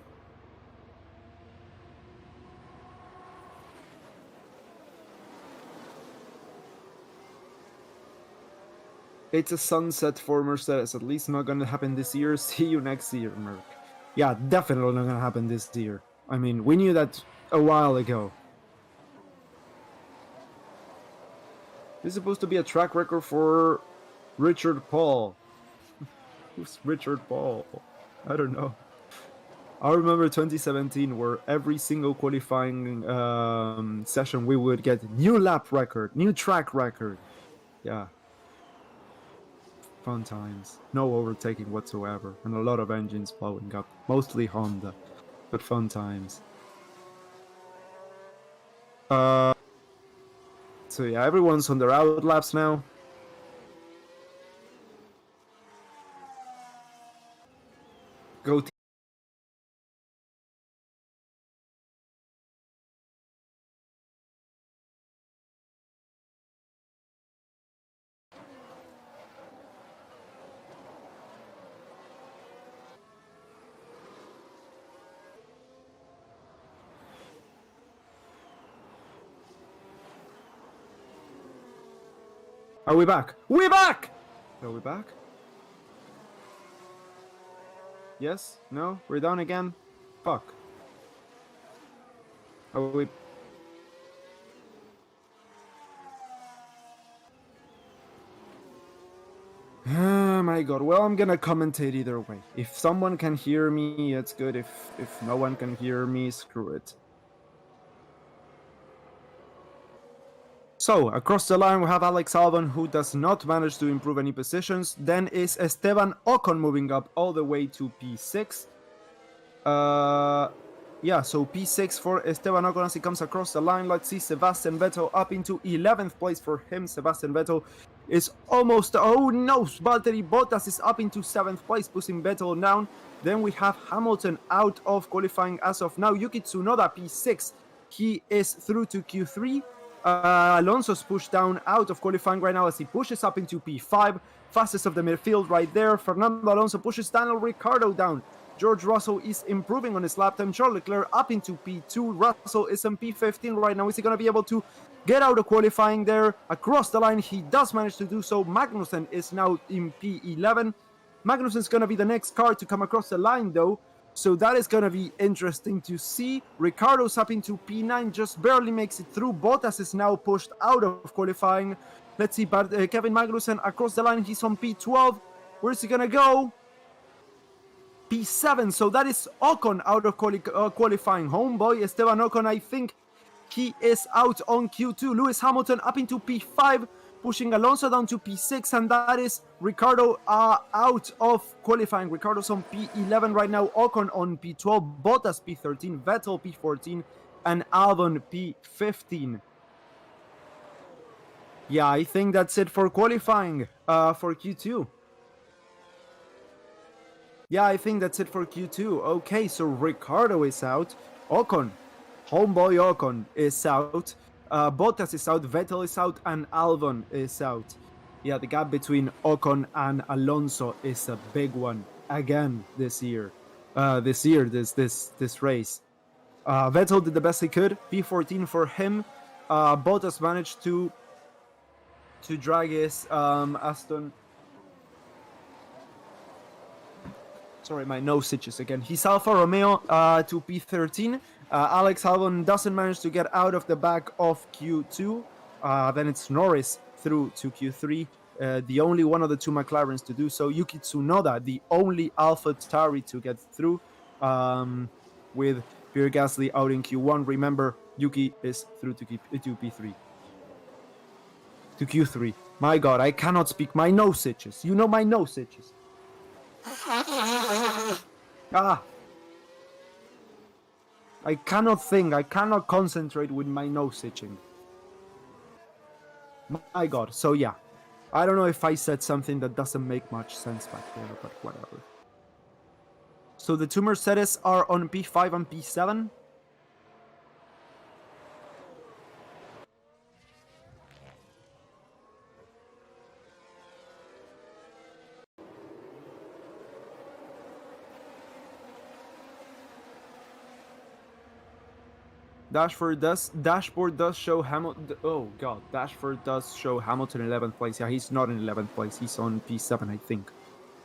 It's a sunset for Mercedes. At least not gonna happen this year. See you next year, Merc. Yeah, definitely not gonna happen this year. I mean, we knew that a while ago. This is supposed to be a track record for Richard Paul. Who's Richard Paul? I don't know. I remember 2017 where every single qualifying session we would get new lap record, new track record. Yeah. Fun times. No overtaking whatsoever, and a lot of engines blowing up. Mostly Honda, but fun times. So yeah, everyone's on their out laps now. Go team. Are we back? We're back! Are we back? Yes? No? We're down again? Fuck. Are we... Oh my god. Well, I'm gonna commentate either way. If someone can hear me, it's good. If no one can hear me, screw it. So, across the line we have Alex Albon, who does not manage to improve any positions. Then is Esteban Ocon moving up all the way to P6. Yeah, so P6 for Esteban Ocon as he comes across the line. Let's see Sebastian Vettel up into 11th place for him. Sebastian Vettel is almost... Oh no, Valtteri Bottas is up into 7th place, pushing Vettel down. Then we have Hamilton out of qualifying as of now. Yuki Tsunoda, P6. He is through to Q3. Alonso's pushed down out of qualifying right now as he pushes up into P5. Fastest of the midfield right there. Fernando Alonso pushes Daniel Ricciardo down. George Russell is improving on his lap time. Charles Leclerc up into P2. Russell is in P15 right now. Is he going to be able to get out of qualifying there? Across the line, he does manage to do so. Magnussen is now in P11. Magnussen's going to be the next car to come across the line, though. So that is going to be interesting to see. Ricciardo's up into P9, just barely makes it through. Bottas is now pushed out of qualifying. Let's see, but Kevin Magnussen across the line, he's on P12. Where's he going to go? P7, so that is Ocon out of qualifying. Homeboy Esteban Ocon, I think he is out on Q2. Lewis Hamilton up into P5, pushing Alonso down to P6, and that is Ricciardo out of qualifying. Ricciardo's on P11 right now, Ocon on P12, Bottas P13, Vettel P14, and Albon P15. Yeah, I think that's it for qualifying for Q2. Yeah, I think that's it for Q2. Okay, so Ricciardo is out. Ocon, homeboy Ocon is out. Bottas is out, Vettel is out, and Albon is out. Yeah, the gap between Ocon and Alonso is a big one again this year. This race. Vettel did the best he could. P14 for him. Bottas managed to drag his Aston. Sorry, my nose itches again. His Alfa Romeo to P13. Alex Albon doesn't manage to get out of the back of Q2. Then it's Norris through to Q3. The only one of the two McLarens to do so. Yuki Tsunoda, the only AlphaTauri to get through, with Pierre Gasly out in Q1. Remember, Yuki is through to P3. To Q3. My God, I cannot speak. My nose itches. You know my nose itches. I cannot think. I cannot concentrate with my nose itching. My God. So yeah. I don't know if I said something that doesn't make much sense back there, but whatever. So the two Mercedes are on P5 and P7. Dashboard does show Hamilton. Oh God, dashboard does show Hamilton in 11th place. Yeah, he's not in 11th place. He's on P7, I think,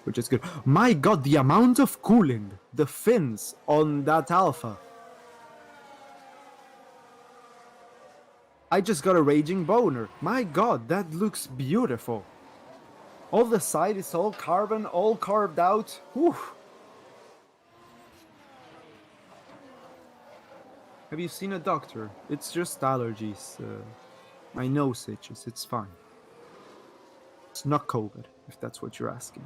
which is good. My God, the amount of cooling, the fins on that Alpha. I just got a raging boner. My God, that looks beautiful. All the side is all carbon, all carved out. Whew. Have you seen a doctor? It's just allergies. My nose itches. It's fine. It's not COVID, if that's what you're asking.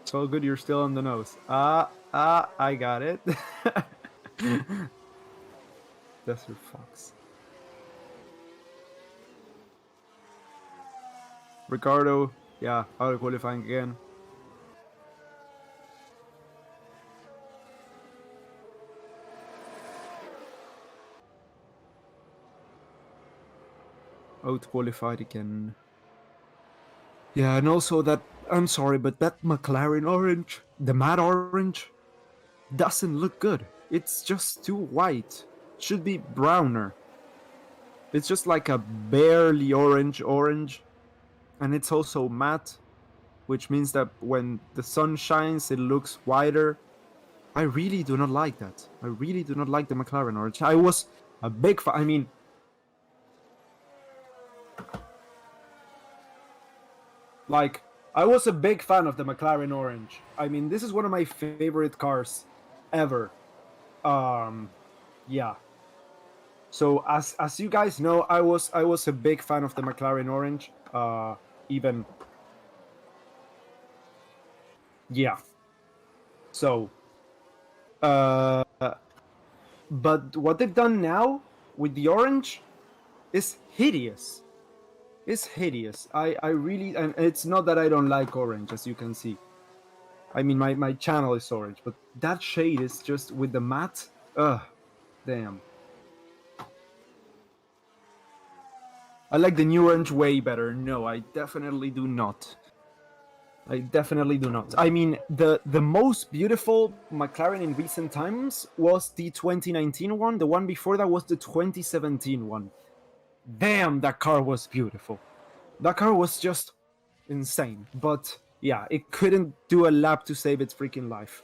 It's all good. You're still on the nose. I got it. Desert Fox. Ricciardo. Yeah, out of qualifying again. Out qualified again. Yeah, and also that, I'm sorry, but that McLaren orange, the matte orange, doesn't look good. It's just too white. Should be browner. It's just like a barely orange. And it's also matte, which means that when the sun shines, it looks whiter. I really do not like that. I really do not like the McLaren orange. I was a big fan. I mean, like, I was a big fan of the McLaren orange. I mean, this is one of my favorite cars ever. Yeah. So as you guys know, I was a big fan of the McLaren orange. Even, yeah. So, but what they've done now with the orange is hideous. It's hideous. I really, and it's not that I don't like orange, as you can see. I mean, my channel is orange, but that shade is just with the matte. Damn. I like the new orange way better. No, I definitely do not. I definitely do not. I mean, the most beautiful McLaren in recent times was the 2019 one. The one before that was the 2017 one. Damn, that car was beautiful. That car was just insane. But yeah, it couldn't do a lap to save its freaking life.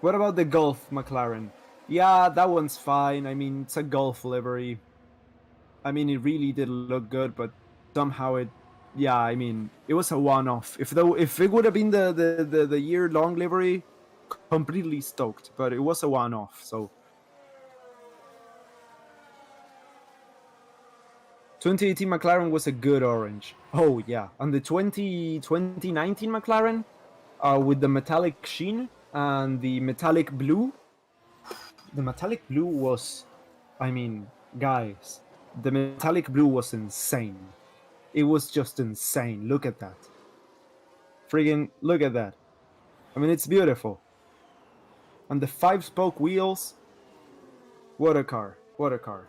What about the Golf McLaren? Yeah, that one's fine. I mean, it's a Golf livery. I mean, it really did look good, but somehow it yeah, I mean, it was a one-off. If it would have been the year-long livery, completely stoked. But it was a one-off. So 2018 McLaren was a good orange. Oh yeah, and the 2019 McLaren, with the metallic sheen and the metallic blue. The metallic blue was, I mean, guys, the metallic blue was insane. It was just insane. Look at that. Friggin' look at that. I mean, it's beautiful. And the 5-spoke wheels. What a car. What a car.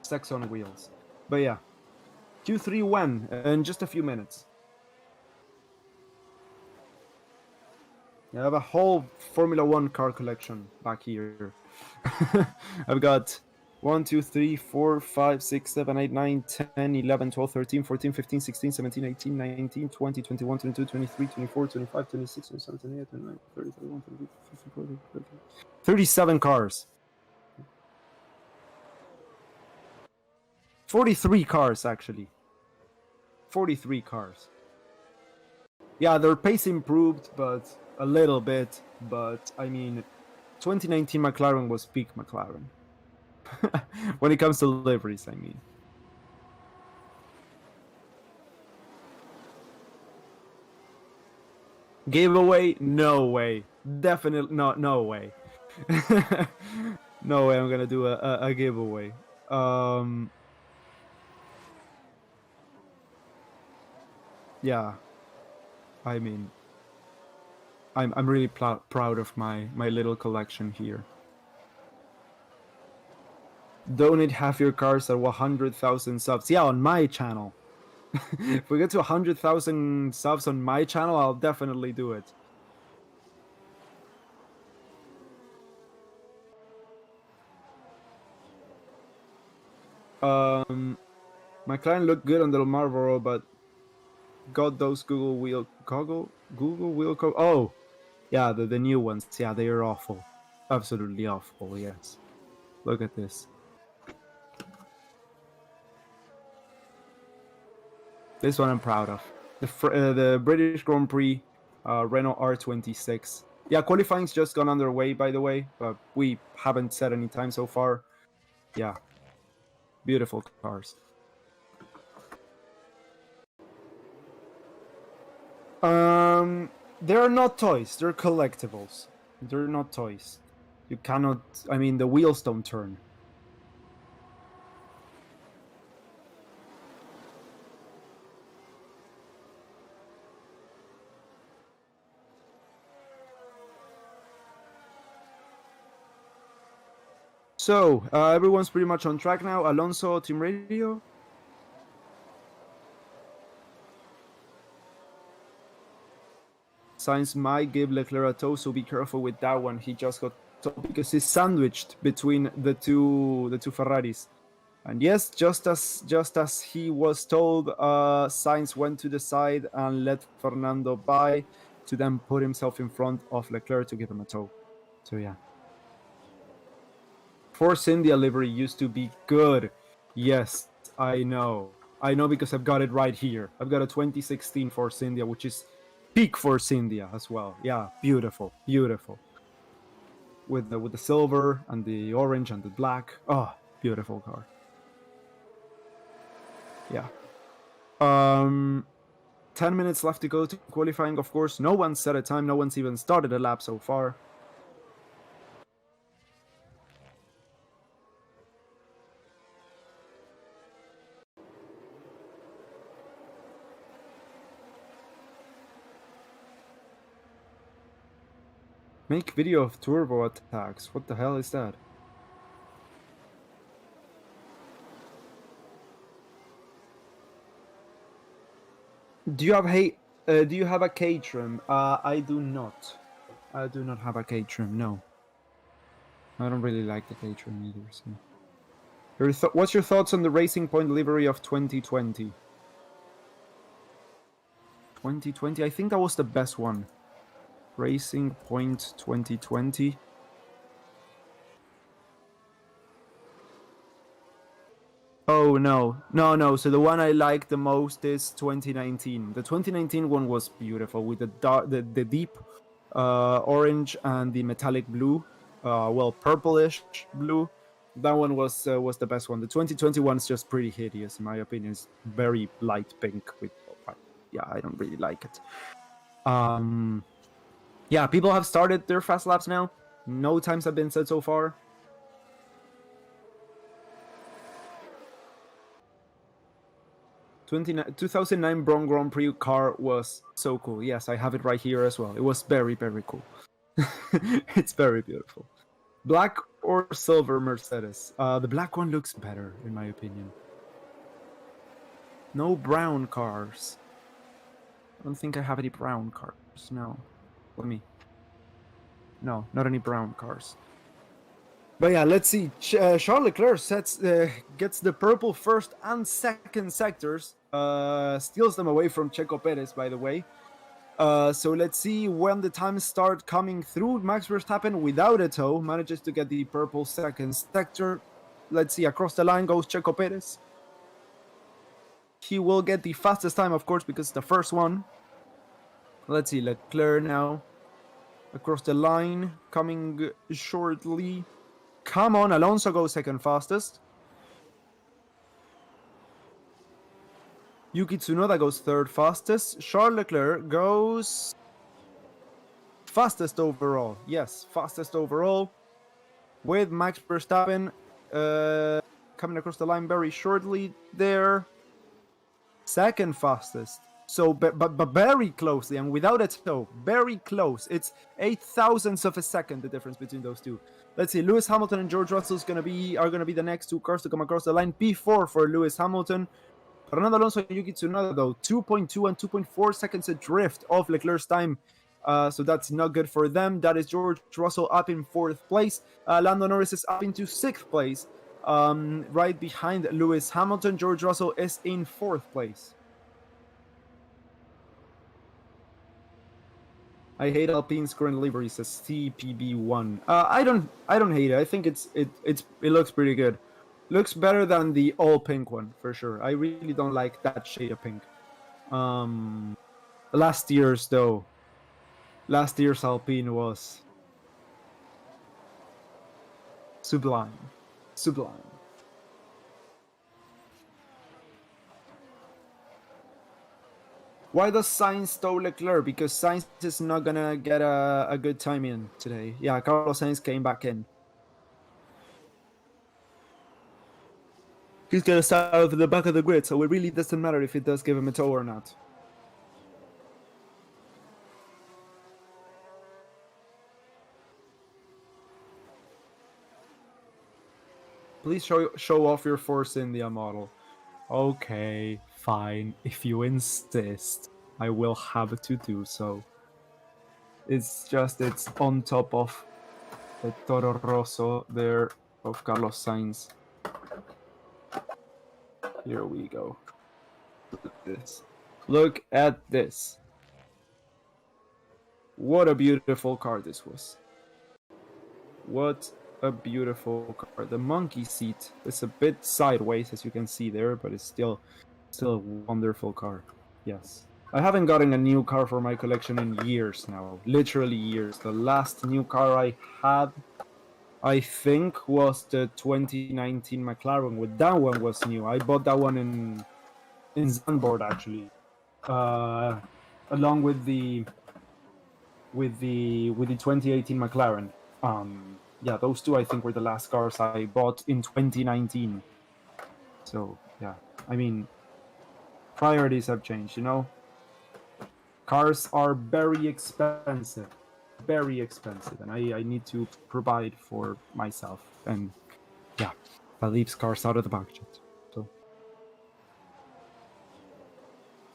Sex on wheels. But yeah. Q3 when? In just a few minutes. I have a whole Formula 1 car collection back here. I've got 1, 2, 3, 4, 5, 6, 7, 8, 9, 10, 11, 12, 13, 14, 15, 16, 17, 18, 19, 20, 21, 22, 23, 24, 25, 26, 27, 28, 29, 30, 31, 32, 33, 34, 37 cars. 43 cars, actually. 43 cars. Yeah, their pace improved, but a little bit. But, I mean, 2019 McLaren was peak McLaren. When it comes to liveries, I mean. Giveaway? No way. Definitely no way. No way I'm gonna do a giveaway. Yeah. I mean, I'm really proud of my little collection here. Donate half your cars at 100,000 subs. Yeah, on my channel. If we get to 100,000 subs on my channel, I'll definitely do it. McLaren looked good on the Marlboro, but got those Google wheel oh yeah, the new ones. Yeah, they are awful. Absolutely awful. Yes. Look at this. This one I'm proud of. The British Grand Prix Renault R26. Yeah, qualifying's just gone underway, by the way, but we haven't set any time so far. Yeah, beautiful cars. They're not toys. They're collectibles. They're not toys. You cannot. I mean, the wheels don't turn. So, everyone's pretty much on track now. Alonso, team radio. Sainz might give Leclerc a tow, so be careful with that one. He just got towed because he's sandwiched between the two Ferraris. And yes, just as he was told, Sainz went to the side and let Fernando by to then put himself in front of Leclerc to give him a tow. So yeah. Force India livery used to be good. Yes, I know. I know because I've got it right here. I've got a 2016 Force India, which is peak Force India as well. Yeah, beautiful, beautiful. With the silver and the orange and the black. Oh, beautiful car. Yeah. 10 minutes left to go to qualifying, of course. No one's set a time. No one's even started a lap so far. Make video of turbo attacks. What the hell is that? Do you have a K-trim? I do not. I do not have a K-trim, no. I don't really like the K-trim either, so. What's your thoughts on the Racing Point livery of 2020? 2020? I think that was the best one. Racing Point 2020. Oh no. So the one I like the most is 2019. The 2019 one was beautiful with the deep orange and the metallic blue, well, purplish blue. That one was the best one. The 2021 is just pretty hideous in my opinion. It's very light pink with yeah, I don't really like it. Yeah, people have started their fast laps now. No times have been set so far. 2009 Bron Grand Prix car was so cool. Yes, I have it right here as well. It was very, very cool. It's very beautiful. Black or silver Mercedes? The black one looks better, in my opinion. No brown cars. I don't think I have any brown cars. No. Let me. No, not any brown cars. But yeah, let's see. Charles Leclerc gets the purple first and second sectors. Steals them away from Checo Perez, by the way. So let's see when the times start coming through. Max Verstappen, without a toe, manages to get the purple second sector. Let's see, across the line goes Checo Perez. He will get the fastest time, of course, because it's the first one. Let's see, Leclerc now. Across the line, coming shortly. Come on, Alonso goes second fastest. Yuki Tsunoda goes third fastest. Charles Leclerc goes fastest overall. Yes, fastest overall. With Max Verstappen coming across the line very shortly there. Second fastest. So, but very closely and without a toe. Very close. It's 0.008 of a second, the difference between those two. Let's see, Lewis Hamilton and George Russell are gonna be the next two cars to come across the line. P4 for Lewis Hamilton. Fernando Alonso and Yuki Tsunoda, though, 2.2 and 2.4 seconds adrift of Leclerc's time. So that's not good for them. That is George Russell up in 4th place. Lando Norris is up into 6th place. Right behind Lewis Hamilton. George Russell is in 4th place. I hate Alpine's current livery, says TPB1. I don't hate it. I think it looks pretty good. Looks better than the all pink one for sure. I really don't like that shade of pink. Last year's Alpine was sublime. Why does Sainz tow Leclerc? Because Sainz is not gonna get a good time in today. Yeah, Carlos Sainz came back in. He's gonna start out at the back of the grid, so it really doesn't matter if it does give him a tow or not. Please show off your Force India model. Okay, fine. If you insist, I will have to do so. It's on top of the Toro Rosso there of Carlos Sainz. Here we go. Look at this. Look at this. What a beautiful car this was. What a beautiful car. The monkey seat is a bit sideways, as you can see there, but it's still a wonderful car. Yes. I haven't gotten a new car for my collection in years now. Literally years. The last new car I had, I think, was the 2019 McLaren. That one was new. I bought that one in Zandvoort, actually. Along with the 2018 McLaren. Yeah, those two I think were the last cars I bought in 2019. So yeah, I mean, priorities have changed, you know. Cars are very expensive, and I need to provide for myself, and yeah, that leaves cars out of the budget. So,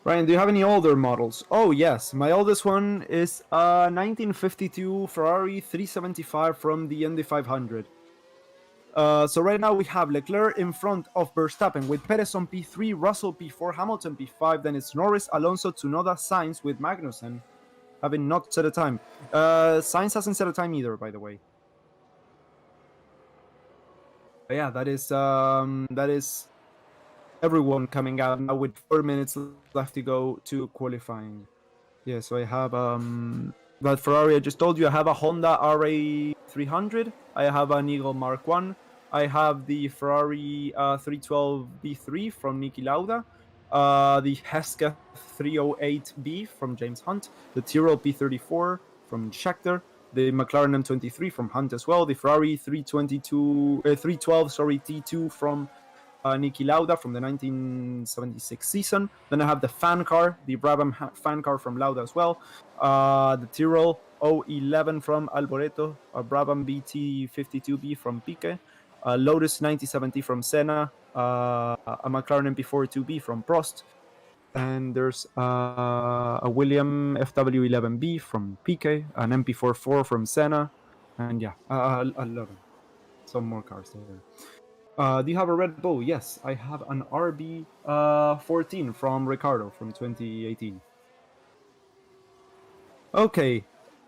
Ryan, do you have any older models? Oh yes, my oldest one is a 1952 Ferrari 375 from the Indy 500. So right now we have Leclerc in front of Verstappen with Perez on P3, Russell P4, Hamilton P5, then it's Norris, Alonso, Tsunoda, Sainz with Magnussen having not set a time. Sainz hasn't set a time either, by the way. But yeah, that is everyone coming out now with 4 minutes left to go to qualifying. Yeah, so I have that Ferrari I just told you. I have a Honda RA300. I have an Eagle Mark 1. I have the Ferrari 312 B3 from Niki Lauda. The Hesketh 308B from James Hunt. The Tyrrell P34 from Scheckter. The McLaren M23 from Hunt as well. The Ferrari 312 T2 from Niki Lauda from the 1976 season. Then I have the fan car, the Brabham fan car from Lauda as well. The Tyrrell 011 from Alboreto, a Brabham BT52B from Piquet, Lotus 9070 from Senna, a McLaren MP4 2B from Prost, and there's a William FW11B from Piquet, an MP44 from Senna, and yeah, a lot of some more cars there. Do you have a Red Bull? Yes, I have an RB 14 from Ricardo from 2018. Okay,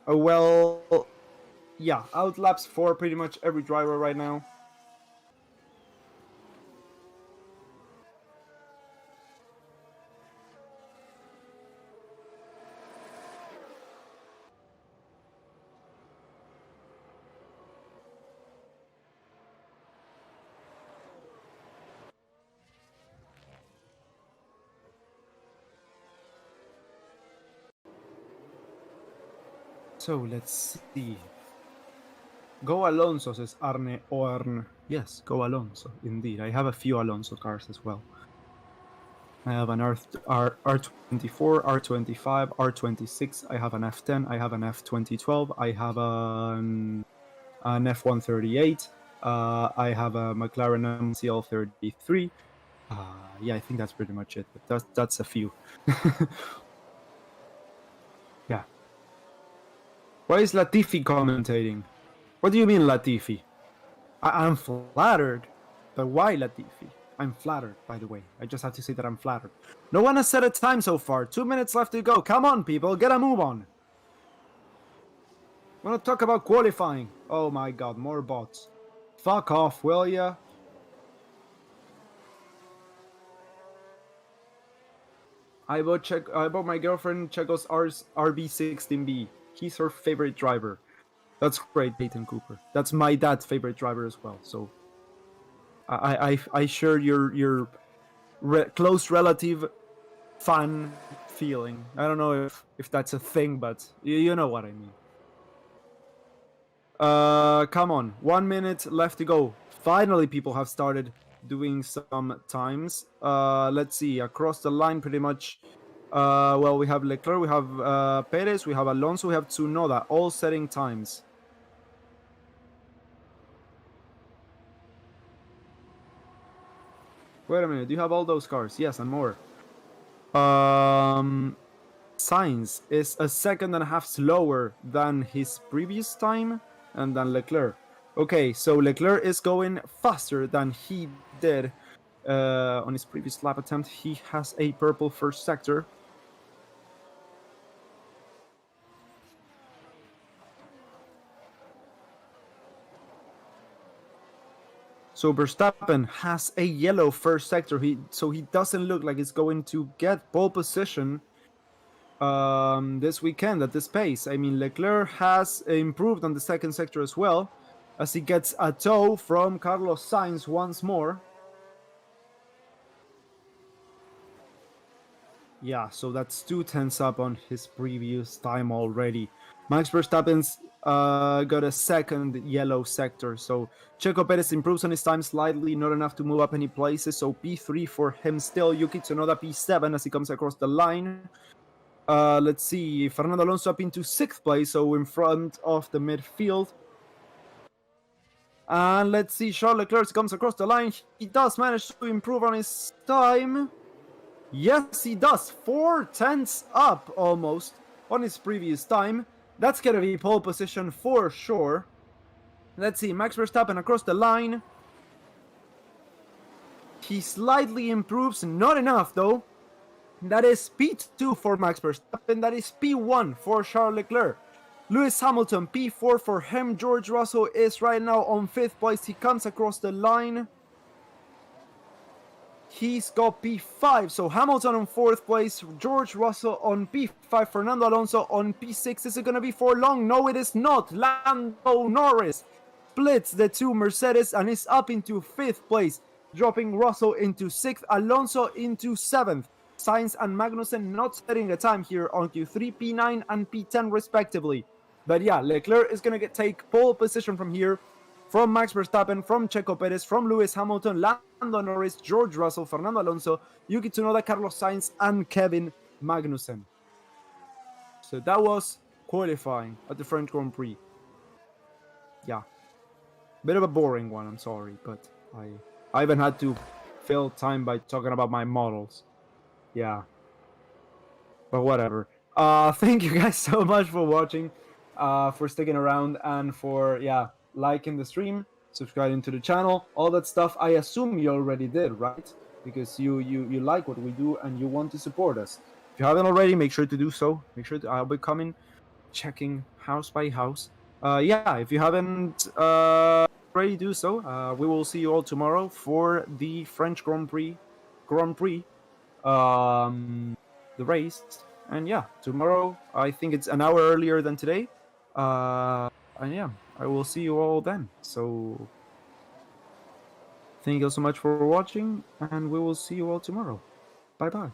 well, yeah, outlaps for pretty much every driver right now. So let's see. Go Alonso, says Arne Orn. Yes, go Alonso, indeed. I have a few Alonso cars as well. I have an R24, R25, R26. I have an F10. I have an F2012. I have an F138. I have a McLaren MCL33. Yeah, I think that's pretty much it. But that's a few. Yeah. Why is Latifi commentating? What do you mean, Latifi? I'm flattered. But why, Latifi? I'm flattered, by the way. I just have to say that I'm flattered. No one has set a time so far. 2 minutes left to go. Come on, people. Get a move on. I want to talk about qualifying. Oh my god, more bots. Fuck off, will ya? I bought my girlfriend Checo's RB16B. He's her favorite driver. That's great, Peyton Cooper. That's my dad's favorite driver as well. So I share your close relative fan feeling. I don't know if that's a thing, but you know what I mean. Come on. 1 minute left to go. Finally, people have started doing some times. Let's see. Across the line, pretty much. Well, we have Leclerc, we have Perez, we have Alonso, we have Tsunoda, all setting times. Wait a minute, do you have all those cars? Yes, and more. Sainz is a second and a half slower than his previous time and than Leclerc. Okay, so Leclerc is going faster than he did on his previous lap attempt. He has a purple first sector. So Verstappen has a yellow first sector, so he doesn't look like he's going to get pole position this weekend at this pace. I mean, Leclerc has improved on the second sector as well, as he gets a tow from Carlos Sainz once more. Yeah, so that's 2/10 up on his previous time already. Max Verstappen's got a second yellow sector, so Checo Perez improves on his time slightly, not enough to move up any places, so P3 for him still. Yuki Tsunoda P7 as he comes across the line. Let's see, Fernando Alonso up into 6th place, so in front of the midfield. And let's see, Charles Leclerc comes across the line. He does manage to improve on his time. Yes, he does. 4/10 up almost on his previous time. That's gonna be pole position for sure. Let's see, Max Verstappen across the line. He slightly improves, not enough though. That is P2 for Max Verstappen. That is P1 for Charles Leclerc. Lewis Hamilton, P4 for him. George Russell is right now on 5th place. He comes across the line. he's got P5. So Hamilton on 4th place, George Russell on P5, Fernando Alonso on P6. Is it going to be for long? No, it is not. Lando Norris splits the two Mercedes and is up into 5th place, dropping Russell into 6th, Alonso into 7th. Sainz and Magnussen not setting a time here on Q3, P9 and P10 respectively. But yeah, Leclerc is going to take pole position from here, from Max Verstappen, from Checo Perez, from Lewis Hamilton, Lando Norris, George Russell, Fernando Alonso, Yuki Tsunoda, Carlos Sainz, and Kevin Magnussen. So that was qualifying at the French Grand Prix. Yeah. Bit of a boring one, I'm sorry, but I even had to fill time by talking about my models. Yeah. But whatever. Thank you guys so much for watching, for sticking around, and for, liking the stream, subscribing to the channel, all that stuff. I assume you already did, right? Because you like what we do and you want to support us. If you haven't already, make sure to do so. Make sure I'll be coming, checking house by house. If you haven't already, do so. We will see you all tomorrow for the French Grand Prix, the race. And yeah, tomorrow I think it's an hour earlier than today. And yeah, I will see you all then. So thank you so much for watching, and we will see you all tomorrow. Bye bye.